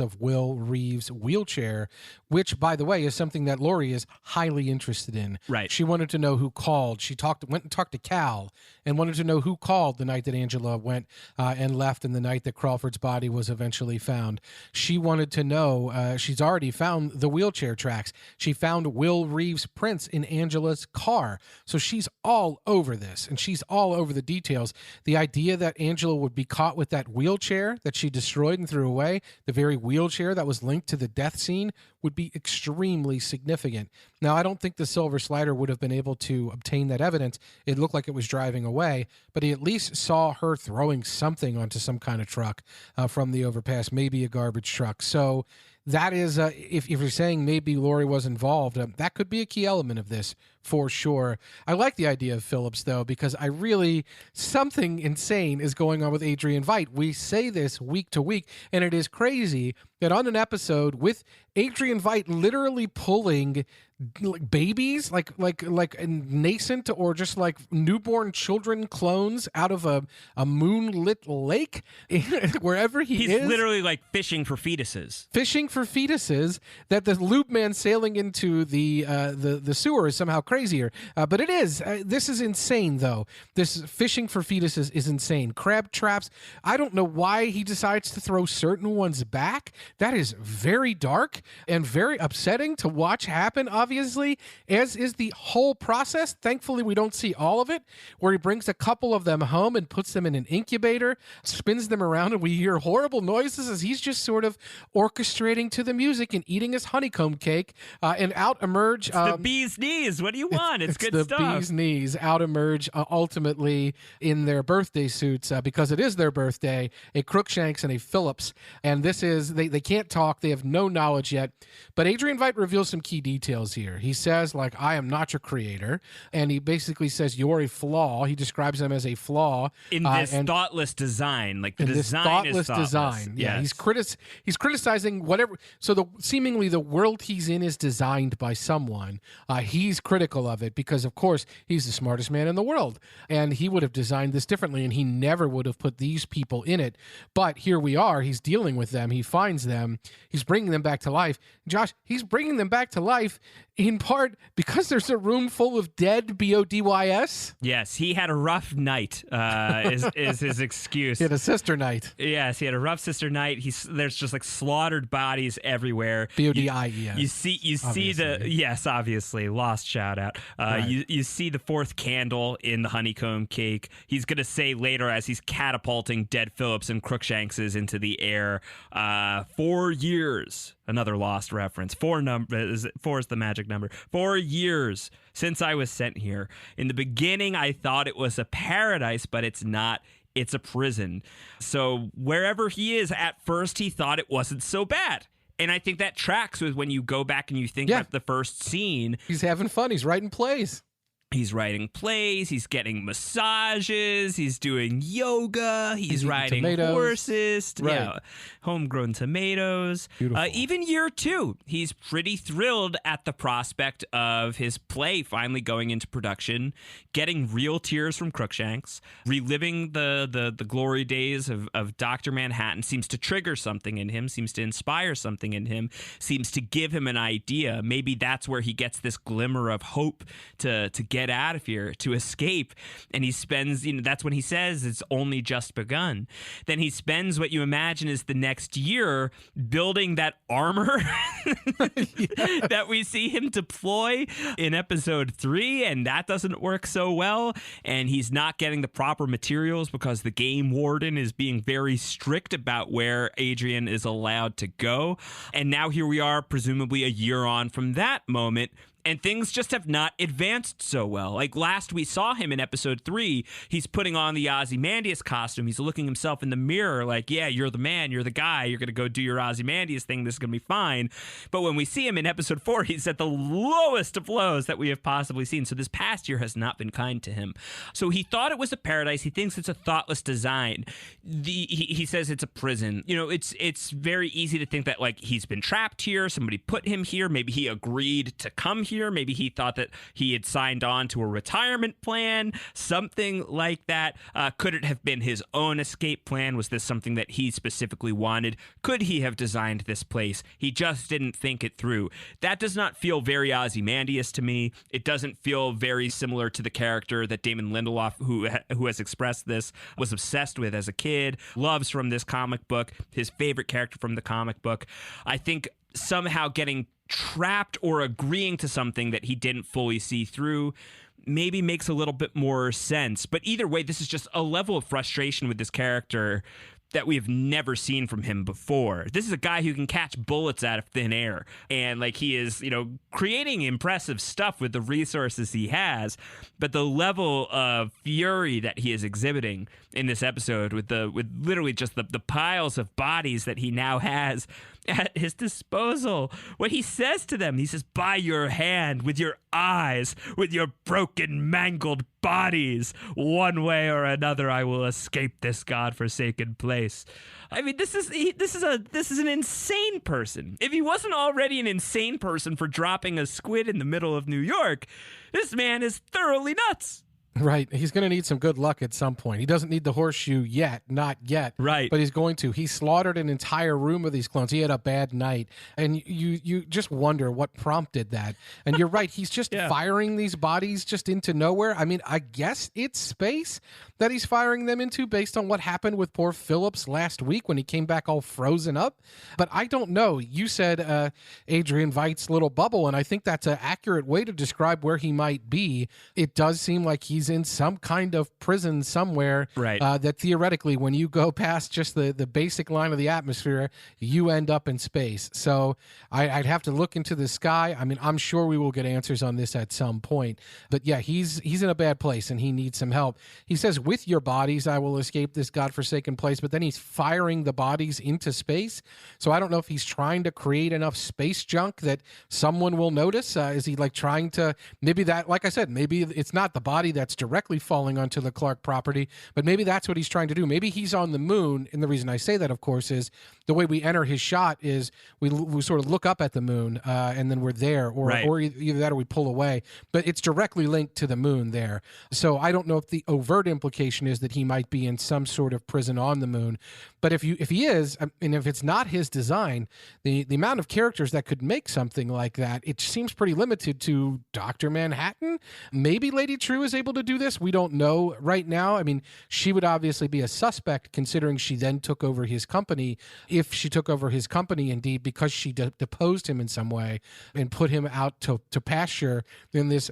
of Will Reeves' wheelchair, which, by the way, is something that Lori is highly interested in. Right. She wanted to know who called. She went and talked to Cal and wanted to know who called the night that Angela went and left, and the night that Crawford's body was eventually found. She wanted to know, she's already found the wheelchair tracks. She found Will Reeves' prints in Angela's car. So she's all over this, and she's all over the details. The idea that Angela would be caught with that wheelchair that she destroyed and threw away, the very wheelchair that was linked to the death scene, would be extremely significant. Now, I don't think the Silver Slider would have been able to obtain that evidence. It looked like it was driving away, but he at least saw her throwing something onto some kind of truck from the overpass, maybe a garbage truck. So that is, if you're saying maybe Lori was involved, that could be a key element of this for sure. I like the idea of Phillips, though, because something insane is going on with Adrian Veidt. We say this week to week, and it is crazy that on an episode with Adrian Veidt literally pulling babies, like nascent or just like newborn children clones out of a moonlit lake, wherever he's is. He's literally like fishing for fetuses. That the Lube Man sailing into the sewer is somehow crazier. But it is. This is insane, though. This fishing for fetuses is insane. Crab traps. I don't know why he decides to throw certain ones back. That is very dark and very upsetting to watch happen, obviously. obviously, as is the whole process. Thankfully, we don't see all of it, where he brings a couple of them home and puts them in an incubator, spins them around, and we hear horrible noises as he's just sort of orchestrating to the music and eating his honeycomb cake. And out emerge... the bee's knees. What do you want? It's good the stuff. The bee's knees out emerge ultimately in their birthday suits because it is their birthday, a Crookshanks and a Phillips. And this is... They can't talk. They have no knowledge yet. But Adrian Veidt reveals some key details here. He says, like, I am not your creator. And he basically says, you're a flaw. He describes them as a flaw. In this thoughtless design. Like, the design is thoughtless. Design. Yeah, yes. He's criticizing whatever. So seemingly the world he's in is designed by someone. He's critical of it because, of course, he's the smartest man in the world. And he would have designed this differently, and he never would have put these people in it. But here we are. He's dealing with them. He finds them. He's bringing them back to life. Josh, he's bringing them back to life in part because there's a room full of dead BODYS. Yes, he had a rough night, is his excuse. He had a sister night. Yes, he had a rough sister night. There's just like slaughtered bodies everywhere. BODIES. You see yes, obviously, lost shout out. Right. You see the fourth candle in the honeycomb cake. He's going to say later as he's catapulting dead Phillips and Crookshankses into the air, 4 years. Another lost reference. 4 is the magic number. 4 years since I was sent here. In the beginning, I thought it was a paradise, but it's not. It's a prison. So wherever he is, at first he thought it wasn't so bad. And I think that tracks with when you go back and you think about the first scene. He's having fun. He's writing plays. He's writing plays, he's getting massages, he's doing yoga, he's riding horses, homegrown tomatoes. Even year 2, he's pretty thrilled at the prospect of his play finally going into production, getting real tears from Crookshanks, reliving the glory days of Dr. Manhattan seems to trigger something in him, seems to inspire something in him, seems to give him an idea. Maybe that's where he gets this glimmer of hope to get out of here, to escape. And he spends, that's when he says it's only just begun. Then he spends what you imagine is the next year building that armor that we see him deploy in episode 3, and that doesn't work so well. And he's not getting the proper materials because the game warden is being very strict about where Adrian is allowed to go. And now here we are, presumably a year on from that moment, and things just have not advanced so well. Like last we saw him in episode 3, he's putting on the Ozymandias costume. He's looking himself in the mirror like, yeah, you're the man, you're the guy, you're going to go do your Ozymandias thing, this is going to be fine. But when we see him in episode 4, he's at the lowest of lows that we have possibly seen. So this past year has not been kind to him. So he thought it was a paradise. He thinks it's a thoughtless design. He says it's a prison. It's very easy to think that like he's been trapped here, somebody put him here, maybe he agreed to come here. Maybe he thought that he had signed on to a retirement plan, something like that. Could it have been his own escape plan? Was this something that he specifically wanted? Could he have designed this place? He just didn't think it through. That does not feel very Ozymandias to me. It doesn't feel very similar to the character that Damon Lindelof, who has expressed this, was obsessed with as a kid, loves from this comic book, his favorite character from the comic book. I think somehow getting trapped or agreeing to something that he didn't fully see through maybe makes a little bit more sense. But either way, this is just a level of frustration with this character that we've never seen from him before. This is a guy who can catch bullets out of thin air, and like he is, creating impressive stuff with the resources he has. But the level of fury that he is exhibiting in this episode, with literally just the piles of bodies that he now has at his disposal. What he says to them, he says, by your hand, with your eyes, with your broken, mangled bodies, one way or another I will escape this godforsaken place. I mean, this is an insane person. If he wasn't already an insane person for dropping a squid in the middle of New York, this man is thoroughly nuts. Right. He's going to need some good luck at some point. He doesn't need the horseshoe yet, not yet. Right. But he's going to. He slaughtered an entire room of these clones. He had a bad night. And you just wonder what prompted that. And you're right. He's just firing these bodies just into nowhere. I mean, I guess it's space that he's firing them into based on what happened with poor Phillips last week when he came back all frozen up. But I don't know. You said Adrian Veidt's little bubble, and I think that's an accurate way to describe where he might be. It does seem like he's in some kind of prison somewhere, right? That theoretically, when you go past just the basic line of the atmosphere, you end up in space. So I'd have to look into the sky. I mean, I'm sure we will get answers on this at some point. But yeah, he's in a bad place and he needs some help. He says, with your bodies, I will escape this godforsaken place. But then he's firing the bodies into space. So I don't know if he's trying to create enough space junk that someone will notice. Is he like trying to, maybe that, like I said, maybe it's not the body that's directly falling onto the Clark property, but maybe that's what he's trying to do. Maybe he's on the moon. And the reason I say that, of course, is the way we enter his shot is we sort of look up at the moon and then we're there, or either that or we pull away. But it's directly linked to the moon there. So I don't know if the overt implication is that he might be in some sort of prison on the moon. But if he is, and if it's not his design, the amount of characters that could make something like that, it seems pretty limited to Dr. Manhattan. Maybe Lady Trieu is able to do this. We don't know right now. I mean, she would obviously be a suspect considering she then took over his company. If she took over his company, indeed, because she deposed him in some way and put him out to pasture in this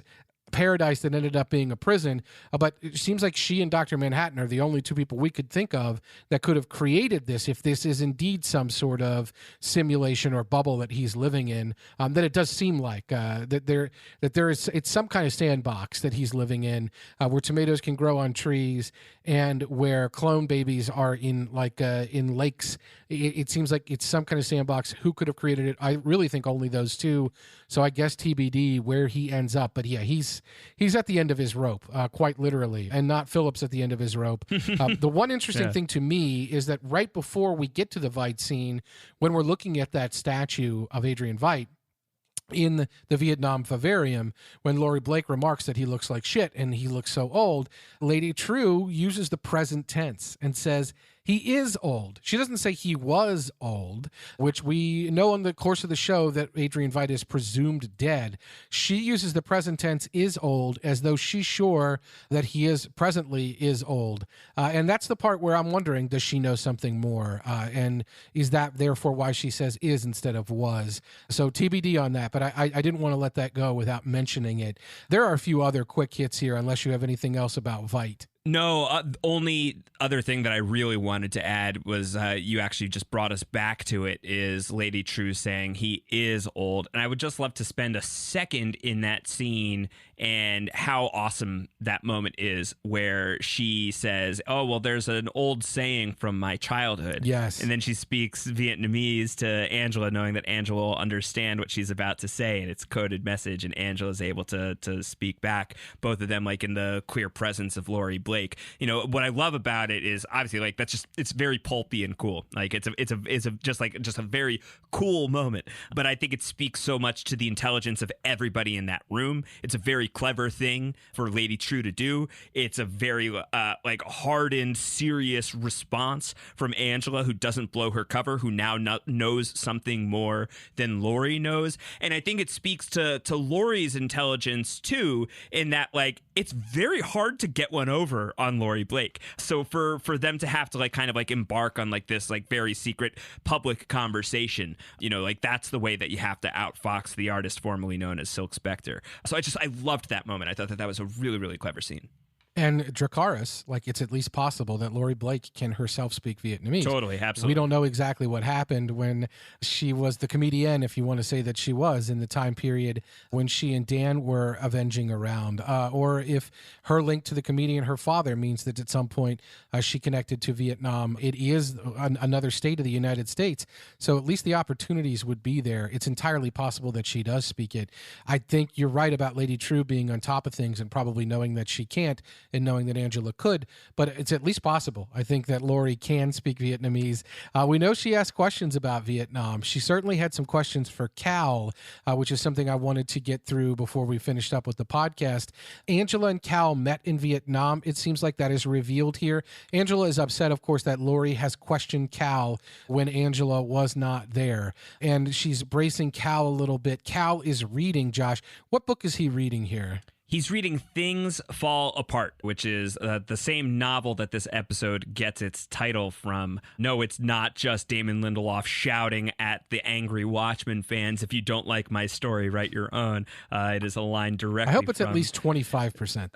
paradise that ended up being a prison. But it seems like she and Dr. Manhattan are the only two people we could think of that could have created this, if this is indeed some sort of simulation or bubble that he's living in. That it does seem like that there is, it's some kind of sandbox that he's living in, where tomatoes can grow on trees and where clone babies are in in lakes. It seems like it's some kind of sandbox. Who could have created it? I really think only those two. So I guess TBD where he ends up. But yeah, he's at the end of his rope, quite literally, and not Phillips at the end of his rope. The one interesting thing to me is that right before we get to the Veidt scene, when we're looking at that statue of Adrian Veidt in the Vietnam vivarium, when Laurie Blake remarks that he looks like shit and he looks so old, Lady Trieu uses the present tense and says, he is old. She doesn't say he was old, which we know in the course of the show that Adrian Veidt is presumed dead. She uses the present tense is old as though she's sure that he is presently is old. And that's the part where I'm wondering, does she know something more? And is that therefore why she says is instead of was? So TBD on that, but I didn't want to let that go without mentioning it. There are a few other quick hits here, unless you have anything else about Veidt. No, only other thing that I really wanted to add was you actually just brought us back to it, is Lady Trieu saying he is old. And I would just love to spend a second in that scene and how awesome that moment is, where she says, oh, well, there's an old saying from my childhood. Yes. And then she speaks Vietnamese to Angela, knowing that Angela will understand what she's about to say. And it's a coded message, and Angela's able to speak back, both of them like in the queer presence of Laurie Blake. You know, what I love about it is obviously like that's just, it's very pulpy and cool. Like it's just a very cool moment. But I think it speaks so much to the intelligence of everybody in that room. It's a very clever thing for Lady Trieu to do. It's a very like hardened, serious response from Angela, who doesn't blow her cover, who now knows something more than Laurie knows. And I think it speaks to Laurie's intelligence too, in that like it's very hard to get one over on Laurie Blake. So for them to have to like kind of like embark on like this like very secret public conversation, you know, like that's the way that you have to outfox the artist formerly known as Silk Spectre. So I loved that moment. I thought that was a really, really clever scene. And Dracarys, like it's at least possible that Laurie Blake can herself speak Vietnamese. Totally, absolutely. We don't know exactly what happened when she was the comedienne, if you want to say that she was, in the time period when she and Dan were avenging around, or if her link to the comedian, her father, means that at some point she connected to Vietnam. It is another state of the United States, so at least the opportunities would be there. It's entirely possible that she does speak it. I think you're right about Lady Trieu being on top of things and probably knowing that she can't. in knowing that Angela could, but it's at least possible. I think that Laurie can speak Vietnamese. We know she asked questions about Vietnam. She certainly had some questions for Cal, which is something I wanted to get through before we finished up with the podcast. Angela and Cal met in Vietnam. It seems like that is revealed here. Angela is upset, of course, that Laurie has questioned Cal when Angela was not there, and she's bracing Cal a little bit. Cal is reading, Josh. What book is he reading here? He's reading Things Fall Apart, which is the same novel that this episode gets its title from. No, it's not just Damon Lindelof shouting at the angry Watchmen fans, if you don't like my story, write your own. It is a line directly I hope it's from... at least 25%.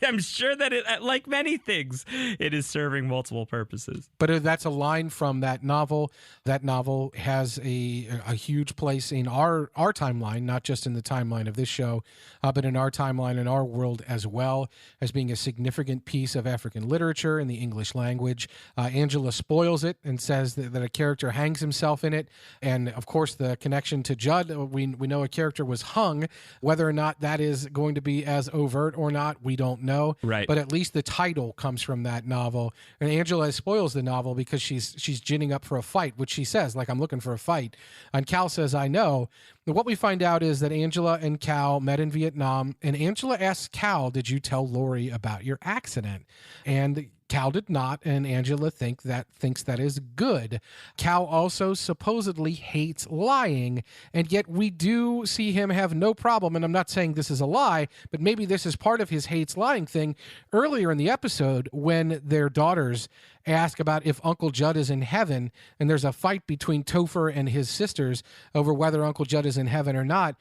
I'm sure that, like many things, it is serving multiple purposes. But that's a line from that novel. That novel has a huge place in our timeline, not just in the timeline of this show, but in our timeline in our world as well, as being a significant piece of African literature in the English language. Angela spoils it and says that a character hangs himself in it. And of course, the connection to Judd, we know a character was hung. Whether or not that is going to be as overt or not, we don't know. Right. But at least the title comes from that novel. And Angela spoils the novel because she's ginning up for a fight, which she says, like, I'm looking for a fight. And Cal says, I know. And what we find out is that Angela and Cal met in Vietnam, and Angela asks Cal, did you tell Laurie about your accident? And Cal did not, and Angela thinks that is good. Cal also supposedly hates lying, and yet we do see him have no problem, and I'm not saying this is a lie, but maybe this is part of his hates lying thing. Earlier in the episode, when their daughters ask about if Uncle Judd is in heaven, and there's a fight between Topher and his sisters over whether Uncle Judd is in heaven or not,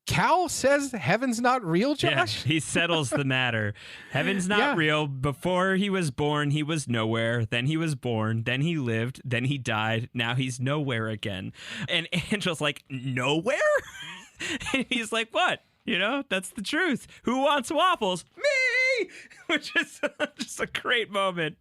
Cal says heaven's not real, Josh? Yeah, he settles the matter. Heaven's not real. Before he was born, he was nowhere. Then he was born. Then he lived. Then he died. Now he's nowhere again. And Angela's like, nowhere? And he's like, what? You know, that's the truth. Who wants waffles? Me! Which is just a great moment.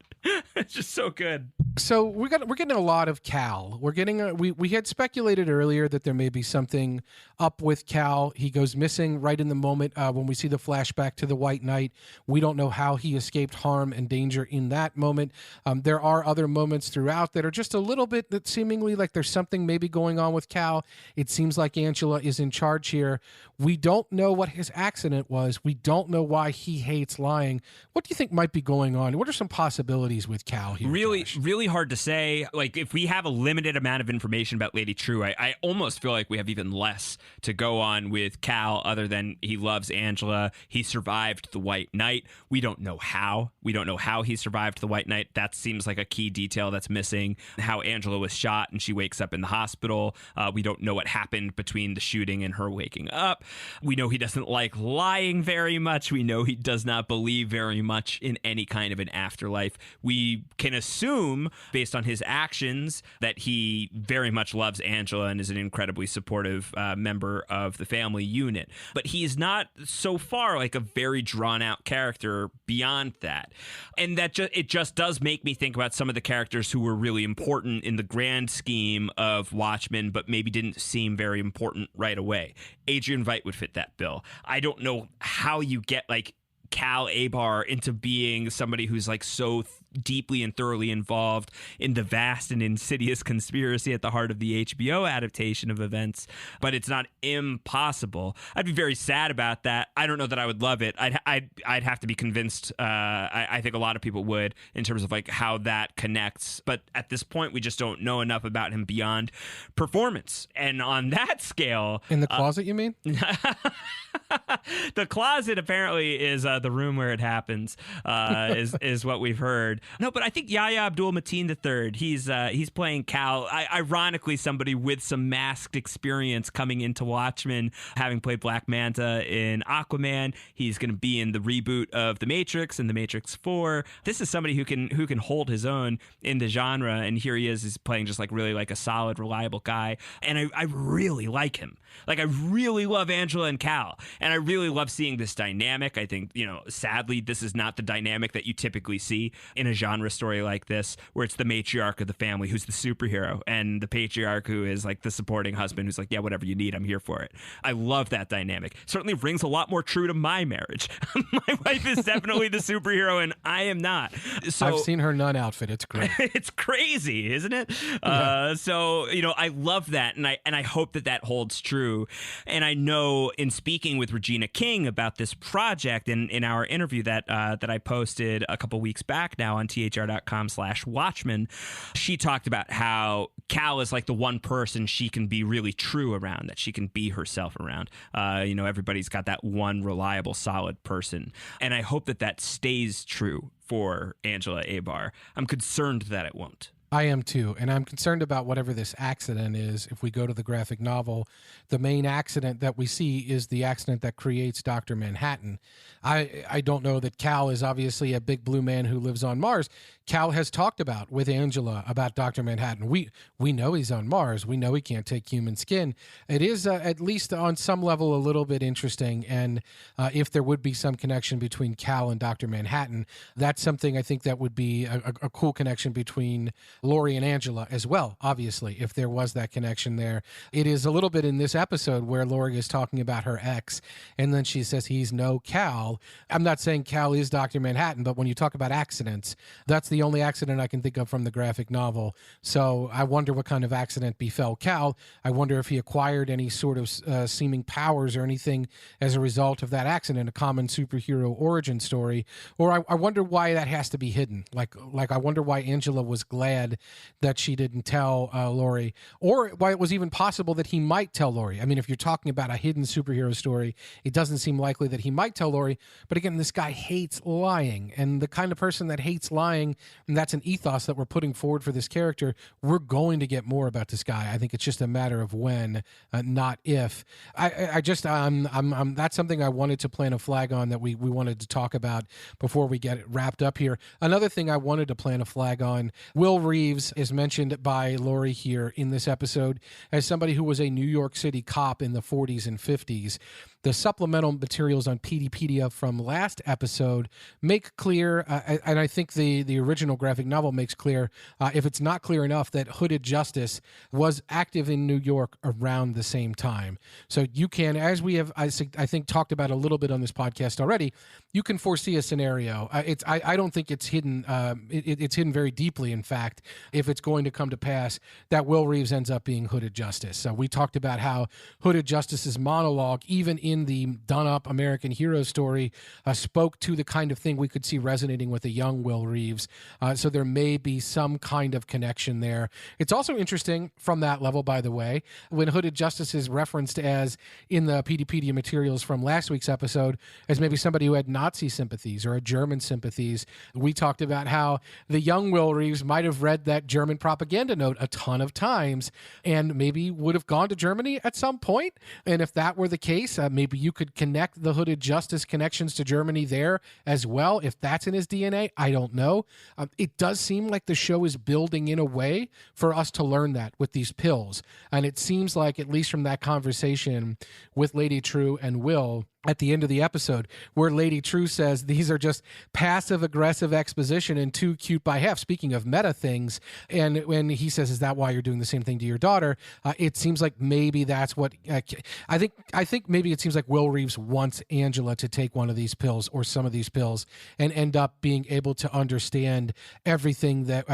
It's just so good. So we're getting a lot of Cal. We're getting we had speculated earlier that there may be something up with Cal. He goes missing right in the moment when we see the flashback to the White Knight. We don't know how he escaped harm and danger in that moment. There are other moments throughout that are just a little bit that seemingly like there's something maybe going on with Cal. It seems like Angela is in charge here. We don't know what his accident was. We don't know why he hates lying. What do you think might be going on? What are some possibilities with Cal here? Really hard to say. Like, if we have a limited amount of information about Lady Trieu, I almost feel like we have even less to go on with Cal other than he loves Angela. He survived the White Knight. We don't know how. We don't know how he survived the White Knight. That seems like a key detail that's missing. How Angela was shot and she wakes up in the hospital. We don't know what happened between the shooting and her waking up. We know he doesn't like lying very much. We know he does not believe very much in any kind of an afterlife. We can assume, based on his actions, that he very much loves Angela and is an incredibly supportive member of the family unit. But he's not so far like a very drawn out character beyond that. And that it just does make me think about some of the characters who were really important in the grand scheme of Watchmen, but maybe didn't seem very important right away. Adrian Veidt would fit that bill. I don't know how you get like Cal Abar into being somebody who's like so deeply and thoroughly involved in the vast and insidious conspiracy at the heart of the HBO adaptation of events, but it's not impossible. I'd be very sad about that. I don't know that I would love it. I'd have to be convinced. I think a lot of people would, in terms of like how that connects. But at this point, we just don't know enough about him beyond performance. And on that scale, in the closet, you mean? The closet apparently is the room where it happens. Is what we've heard. No, but I think Yahya Abdul-Mateen III, he's playing Cal. Ironically, somebody with some masked experience coming into Watchmen, having played Black Manta in Aquaman. He's going to be in the reboot of The Matrix and The Matrix 4. This is somebody who can hold his own in the genre, and here he is playing just like really like a solid, reliable guy. And I really like him. Like, I really love Angela and Cal, and I really love seeing this dynamic. I think, sadly, this is not the dynamic that you typically see in a genre story like this where it's the matriarch of the family who's the superhero and the patriarch who is like the supporting husband who's like, yeah, whatever you need, I'm here for it. I love that dynamic. Certainly rings a lot more true to my marriage. My wife is definitely the superhero and I am not. So I've seen her nun outfit. It's great. It's crazy, isn't it? Yeah. So, I love that. And I hope that holds true. And I know in speaking with Regina King about this project in our interview that I posted a couple weeks back now on thr.com/Watchmen, she talked about how Cal is like the one person she can be really true around, that she can be herself around. Everybody's got that one reliable, solid person. And I hope that stays true for Angela Abar. I'm concerned that it won't. I am too, and I'm concerned about whatever this accident is. If we go to the graphic novel, the main accident that we see is the accident that creates Dr. Manhattan. I don't know that Cal is obviously a big blue man who lives on Mars. Cal has talked about with Angela about Dr. Manhattan. We know he's on Mars. We know he can't take human skin. It is at least on some level a little bit interesting, and if there would be some connection between Cal and Dr. Manhattan, that's something I think that would be a cool connection between Laurie and Angela as well, obviously, if there was that connection there. It is a little bit in this episode where Laurie is talking about her ex, and then she says he's no Cal. I'm not saying Cal is Dr. Manhattan, but when you talk about accidents, that's the only accident I can think of from the graphic novel. So I wonder what kind of accident befell Cal. I wonder if he acquired any sort of seeming powers or anything as a result of that accident, a common superhero origin story. Or I wonder why that has to be hidden. Like I wonder why Angela was glad that she didn't tell Laurie, or why it was even possible that he might tell Laurie. I mean, if you're talking about a hidden superhero story, it doesn't seem likely that he might tell Laurie. But again, this guy hates lying, and the kind of person that hates lying, and that's an ethos that we're putting forward for this character. We're going to get more about this guy. I think it's just a matter of when, not if. That's something I wanted to plant a flag on that we wanted to talk about before we get it wrapped up here. Another thing I wanted to plant a flag on, Will Reeves is mentioned by Laurie here in this episode as somebody who was a New York City cop in the 40s and 50s. The supplemental materials on PDpedia from last episode make clear, and I think the original graphic novel makes clear, if it's not clear enough, that Hooded Justice was active in New York around the same time. So you can, as we have, I think, talked about a little bit on this podcast already, you can foresee a scenario. I don't think it's hidden. It's hidden very deeply, in fact, if it's going to come to pass that Will Reeves ends up being Hooded Justice. So we talked about how Hooded Justice's monologue, even in the done-up American hero story, spoke to the kind of thing we could see resonating with a young Will Reeves. So there may be some kind of connection there. It's also interesting from that level, by the way, when Hooded Justice is referenced as, in the PDpedia materials from last week's episode, as maybe somebody who had Nazi sympathies or German sympathies. We talked about how the young Will Reeves might have read that German propaganda note a ton of times and maybe would have gone to Germany at some point. And if that were the case, maybe you could connect the Hooded Justice connections to Germany there as well. If that's in his DNA, I don't know. It does seem like the show is building in a way for us to learn that with these pills. And it seems like, at least from that conversation with Lady Trieu and Will at the end of the episode, where Lady Trieu says these are just passive-aggressive exposition and too cute by half, speaking of meta things. And when he says, is that why you're doing the same thing to your daughter? It seems like maybe that's what I think maybe it seems like Will Reeves wants Angela to take one of these pills or some of these pills and end up being able to understand everything that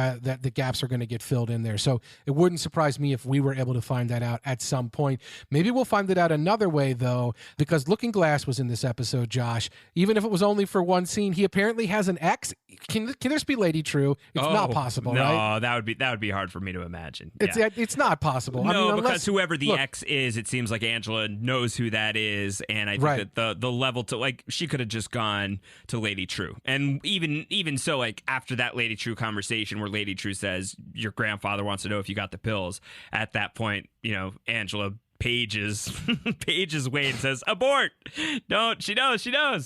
the gaps are going to get filled in there. So it wouldn't surprise me if we were able to find that out at some point. Maybe we'll find it out another way, though, because Looking Glass was in this episode, Josh. Even if it was only for one scene, he apparently has an ex. Can this be Lady Trieu? It's not possible, right? No, that would be hard for me to imagine. It's not possible. No, because whoever the ex is, it seems like Angela knows who that is, and I think that the level to, like, she could have just gone to Lady Trieu, and even so, like, after that Lady Trieu conversation where Lady Trieu says your grandfather wants to know if you got the pills, at that point, Angela pages. Pages Wayne says, abort. Don't. She knows. You know?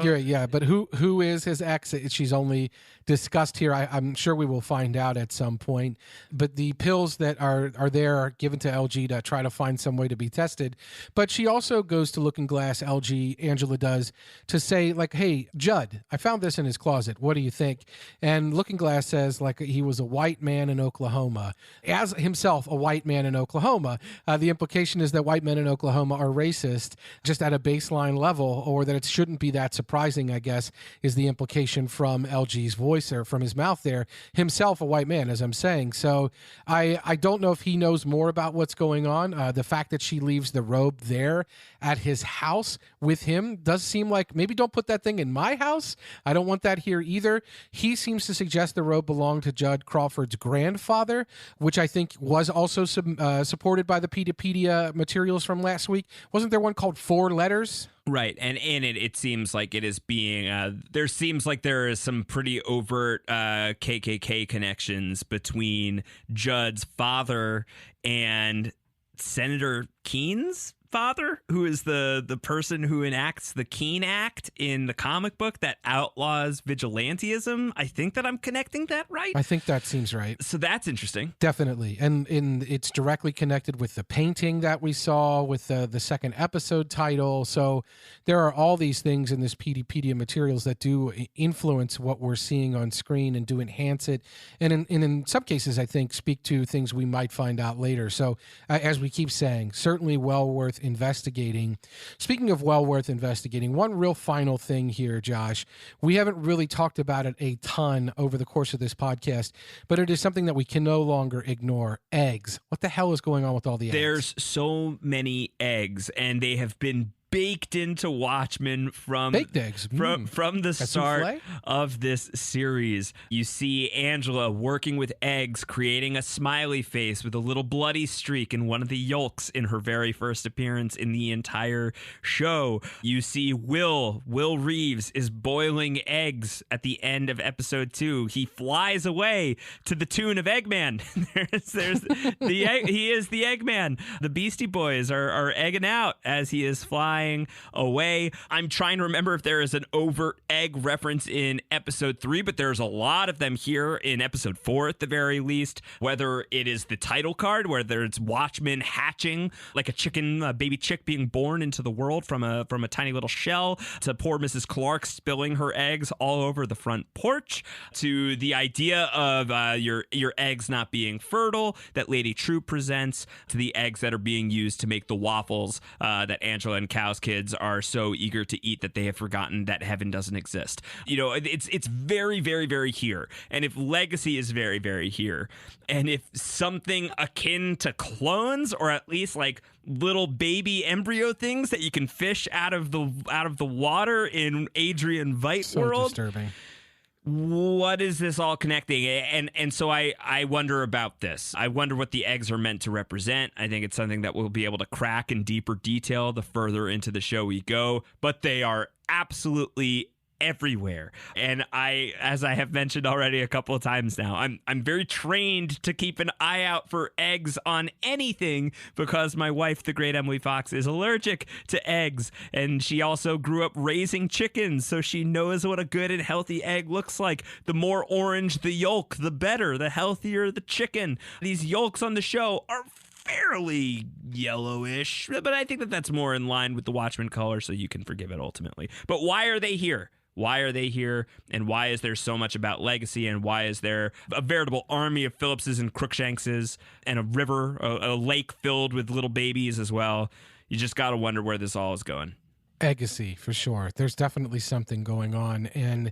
You're right, yeah, but who is his ex? She's only discussed here. I'm sure we will find out at some point. But the pills that are there are given to LG to try to find some way to be tested. But she also goes to Looking Glass, Angela does, to say, like, hey, Judd, I found this in his closet. What do you think? And Looking Glass says, like, he was a white man in Oklahoma. As himself a white man in Oklahoma, the implication is that white men in Oklahoma are racist just at a baseline level, or that it shouldn't be that surprising, I guess, is the implication from LG's voice or from his mouth there. Himself a white man, as I'm saying. So I don't know if he knows more about what's going on. The fact that she leaves the robe there at his house with him does seem like, maybe don't put that thing in my house. I don't want that here either. He seems to suggest the robe belonged to Judd Crawford's grandfather, which I think was also supported by the Pedopedia materials from last week. Wasn't there one called Four Letters? Right, and in it seems like it is being, there seems like there is some pretty overt KKK connections between Judd's father and Senator Keene's father, who is the person who enacts the Keene Act in the comic book that outlaws vigilantism. I think that I'm connecting that right. I think that seems right. So that's interesting. Definitely. And it's directly connected with the painting that we saw with the second episode title. So there are all these things in this Pedopedia materials that do influence what we're seeing on screen and do enhance it. And in some cases, I think, speak to things we might find out later. So as we keep saying, certainly well worth investigating. Speaking of well worth investigating, one real final thing here, Josh. We haven't really talked about it a ton over the course of this podcast, but it is something that we can no longer ignore. Eggs. What the hell is going on with all the eggs? There's so many eggs, and they have been baked into Watchmen from baked eggs from the start of this series. You see Angela working with eggs, creating a smiley face with a little bloody streak in one of the yolks in her very first appearance in the entire show. You see Will Reeves is boiling eggs at the end of episode 2. He flies away to the tune of Eggman. there's the egg, he is the Eggman. The Beastie Boys are egging out as he is flying away. I'm trying to remember if there is an overt egg reference in episode 3, but there's a lot of them here in episode 4 at the very least. Whether it is the title card, whether it's Watchmen hatching like a chicken, a baby chick being born into the world from a tiny little shell, to poor Mrs. Clark spilling her eggs all over the front porch, to the idea of your eggs not being fertile that Lady Trieu presents, to the eggs that are being used to make the waffles that Angela and Cow's kids are so eager to eat that they have forgotten that heaven doesn't exist. You know, it's very, very, very here. And if legacy is very, very here, and if something akin to clones, or at least like little baby embryo things that you can fish out of the water in Adrian Veidt world, disturbing. What is this all connecting? And so I wonder about this. I wonder what the eggs are meant to represent. I think it's something that we'll be able to crack in deeper detail the further into the show we go. But they are absolutely everywhere. And as I have mentioned already a couple of times now, I'm very trained to keep an eye out for eggs on anything, because my wife, the great Emily Fox, is allergic to eggs, and she also grew up raising chickens, so she knows what a good and healthy egg looks like. The more orange the yolk, the better, the healthier the chicken. These yolks on the show are fairly yellowish, but I think that that's more in line with the Watchmen color, so you can forgive it ultimately. But why are they here? Why are they here? And why is there so much about legacy? And why is there a veritable army of Phillipses and Crookshankses and a river, a lake filled with little babies as well? You just got to wonder where this all is going. Legacy, for sure. There's definitely something going on. And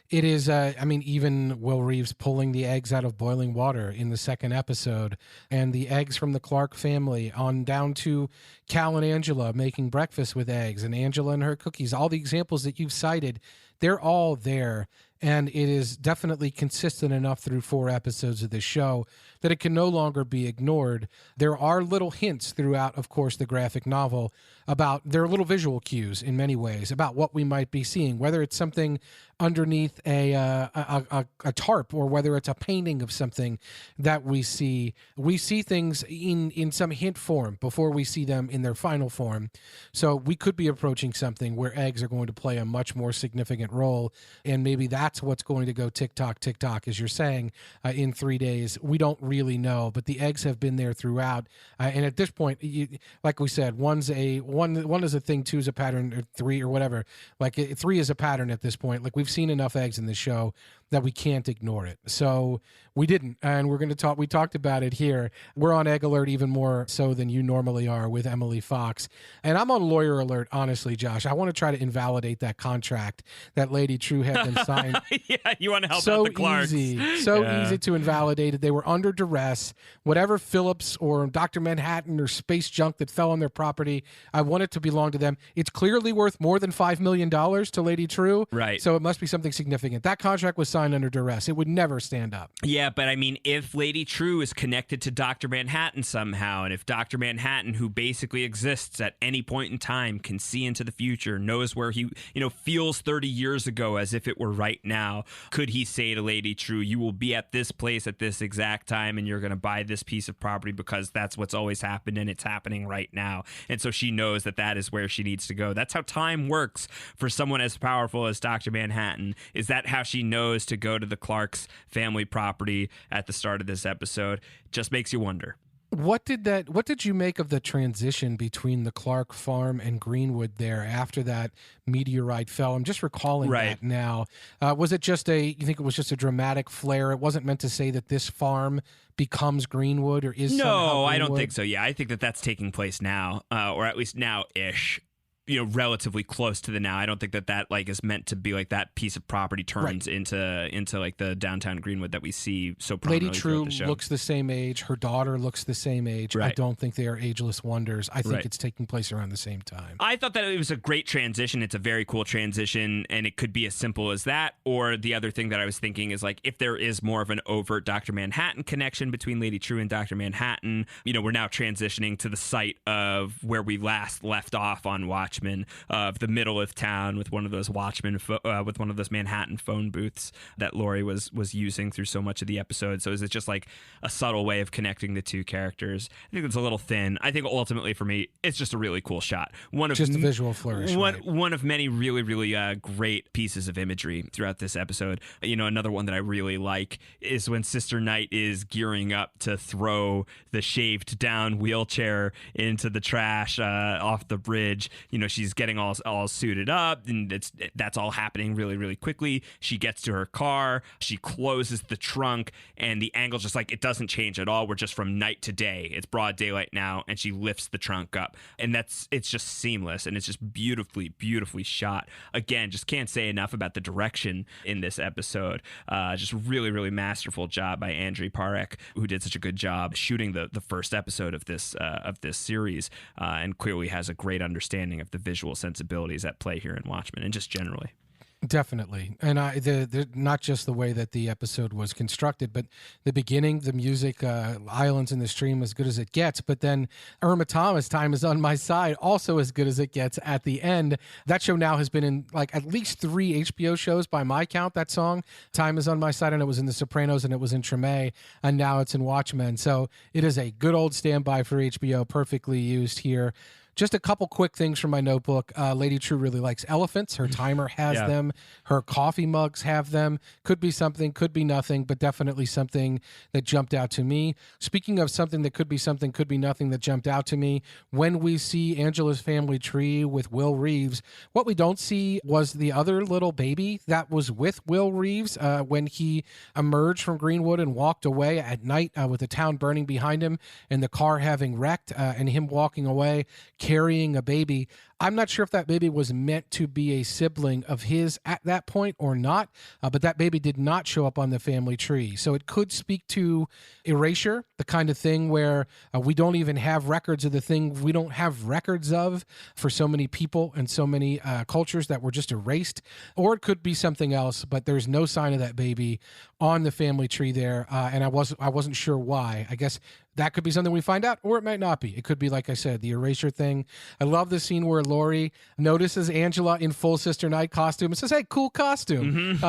it is, even Will Reeves pulling the eggs out of boiling water in the second episode, and the eggs from the Clark family on down to Cal and Angela making breakfast with eggs, and Angela and her cookies. All the examples that you've cited, they're all there. And it is definitely consistent enough through 4 episodes of the show that it can no longer be ignored. There are little hints throughout, of course, the graphic novel about, there are little visual cues in many ways about what we might be seeing, whether it's something underneath a tarp or whether it's a painting of something that we see. We see things in some hint form before we see them in their final form. So we could be approaching something where eggs are going to play a much more significant role, and maybe that's what's going to go tick-tock, tick-tock, as you're saying, in 3 days. We don't really know, but the eggs have been there throughout. And at this point, like we said, one is a thing, two is a pattern, or three or whatever. Like three is a pattern at this point. Like we've seen enough eggs in the show that we can't ignore it. So we didn't, and we're going to talk. We talked about it here. We're on egg alert even more so than you normally are with Emily Fox, and I'm on lawyer alert. Honestly, Josh, I want to try to invalidate that contract that Lady Trieu had been signed. Yeah, you want to help out the Clarks. Easy to invalidate it. They were under duress. Whatever Phillips or Dr. Manhattan or space junk that fell on their property, I want it to belong to them. It's clearly worth more than $5 million to Lady Trieu, right? So it must be something significant. That contract was signed under duress. It would never stand up. Yeah, but I mean, if Lady Trieu is connected to Dr. Manhattan somehow, and if Dr. Manhattan, who basically exists at any point in time, can see into the future, knows where he, feels 30 years ago as if it were right now, could he say to Lady Trieu, you will be at this place at this exact time, and you're going to buy this piece of property because that's what's always happened, and it's happening right now. And so she knows that that is where she needs to go. That's how time works for someone as powerful as Dr. Manhattan. Is that how she knows to go to the Clarks family property at the start of this episode? Just makes you wonder. What did you make of the transition between the Clark farm and Greenwood there after that meteorite fell? I'm just recalling that now. Was it just you think it was just a dramatic flare? It wasn't meant to say that this farm becomes Greenwood, or is No, I don't think so. Yeah, I think that that's taking place now, or at least now-ish. Relatively close to the now. I don't think that like is meant to be like that piece of property turns into like the downtown Greenwood that we see so prominently. Lady Trieu the show. Looks the same age. Her daughter looks the same age. Right. I don't think they are ageless wonders. I think it's taking place around the same time. I thought that it was a great transition. It's a very cool transition, and it could be as simple as that. Or the other thing that I was thinking is like if there is more of an overt Dr. Manhattan connection between Lady Trieu and Dr. Manhattan, we're now transitioning to the site of where we last left off on Watchmen, of the middle of town with one of those Watchmen, with one of those Manhattan phone booths that Laurie was using through so much of the episode. So is it just like a subtle way of connecting the two characters? I think it's a little thin. I think ultimately for me, it's just a really cool shot. Just a visual flourish. One of many really, really great pieces of imagery throughout this episode. Another one that I really like is when Sister Night is gearing up to throw the shaved down wheelchair into the trash off the bridge. She's getting all suited up, and that's all happening really, really quickly. She gets to her car, she closes the trunk, and the angle just like it doesn't change at all. We're just from night to day. It's broad daylight now, and she lifts the trunk up, and it's just seamless, and it's just beautifully shot. Again, just can't say enough about the direction in this episode. Just really, really masterful job by Andrei Parek, who did such a good job shooting the first episode of this series, and clearly has a great understanding of the visual sensibilities at play here in Watchmen, and just generally. Definitely. And not just the way that the episode was constructed, but the beginning, the music, Islands in the Stream, as good as it gets. But then Irma Thomas, Time Is on My Side, also as good as it gets at the end. That show now has been in like at least 3 HBO shows by my count, that song, Time Is on My Side, and it was in The Sopranos, and it was in Treme, and now it's in Watchmen. So it is a good old standby for HBO, perfectly used here. Just a couple quick things from my notebook. Lady Trieu really likes elephants. Her timer has them. Her coffee mugs have them. Could be something, could be nothing, but definitely something that jumped out to me. Speaking of something that could be something, could be nothing that jumped out to me, when we see Angela's family tree with Will Reeves, what we don't see was the other little baby that was with Will Reeves when he emerged from Greenwood and walked away at night with the town burning behind him and the car having wrecked and him walking away. carrying a baby. I'm not sure if that baby was meant to be a sibling of his at that point or not, but that baby did not show up on the family tree. So it could speak to erasure, the kind of thing where we don't even have records of the thing we don't have records of for so many people and so many cultures that were just erased. Or it could be something else, but there's no sign of that baby on the family tree there, and I wasn't sure why. I guess that could be something we find out, or it might not be. It could be, like I said, the erasure thing. I love the scene where Laurie notices Angela in full Sister Night costume and says, "Hey, cool costume."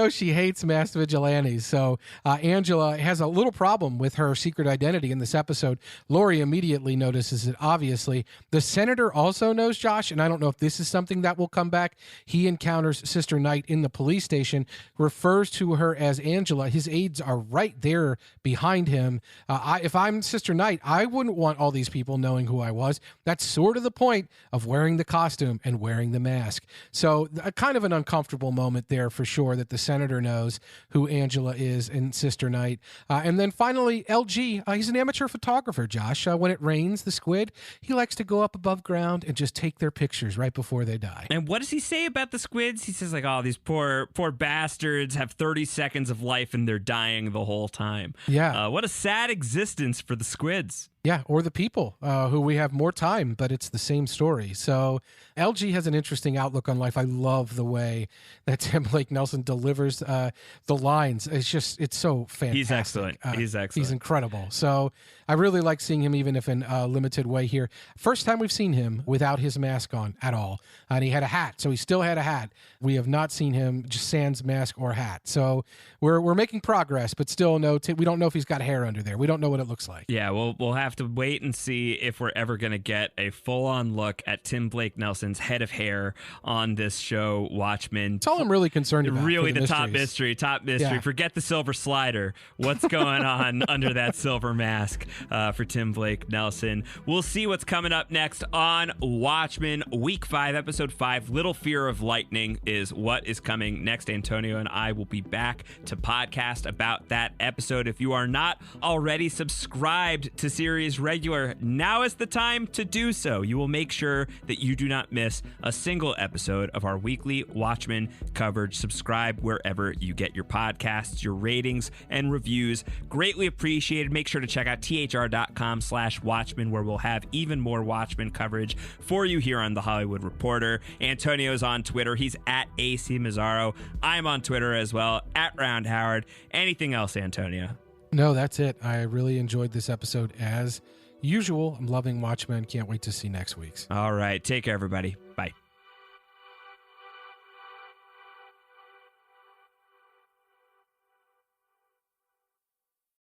She hates masked vigilantes. So Angela has a little problem with her secret identity in this episode. Laurie immediately notices it, obviously. The senator also knows Josh, and I don't know if this is something that will come back. He encounters Sister Night in the police station, refers to her as Angela. His aides are right there behind him. If I'm Sister Night, I wouldn't want all these people knowing who I was. That's sort of the point of wearing the costume and wearing the mask. So kind of an uncomfortable moment there for sure, that the senator knows who Angela is in Sister Night. And then finally, LG, he's an amateur photographer, Josh. When it rains, the squid, he likes to go up above ground and just take their pictures right before they die. And what does he say about the squids? He says, like, oh, these poor bastards have 30 seconds of life and they're dying the whole time. Yeah. What a sad existence for the squids. Yeah, or the people who we have more time, but it's the same story. So LG has an interesting outlook on life. I love the way that Tim Blake Nelson delivers the lines. It's so fantastic. He's excellent. He's excellent. He's incredible. So I really like seeing him, even if in a limited way here. First time we've seen him without his mask on at all. And he had a hat, so he still had a hat. We have not seen him just sans mask or hat. So we're making progress, but still we don't know if he's got hair under there. We don't know what it looks like. Yeah, we'll have to wait and see if we're ever going to get a full-on look at Tim Blake Nelson's head of hair on this show, Watchmen. That's all I'm really concerned about. Really the top mystery. Yeah. Forget the silver slider. What's going on under that silver mask for Tim Blake Nelson? We'll see what's coming up next on Watchmen, Week 5, Episode 5. Little Fear of Lightning is what is coming next. Antonio and I will be back to podcast about that episode. If you are not already subscribed to Series Regular, now is the time to do so. You will make sure that you do not miss a single episode of our weekly Watchmen coverage. Subscribe wherever you get your podcasts. Your ratings and reviews greatly appreciated. Make sure to check out thr.com/Watchmen, where we'll have even more Watchmen coverage for you here on The Hollywood Reporter. Antonio's on Twitter. He's at AC Mazzaro. I'm on Twitter as well, at Round Howard. Anything else, Antonio? No, that's it. I really enjoyed this episode as usual. I'm loving Watchmen. Can't wait to see next week's. All right. Take care, everybody.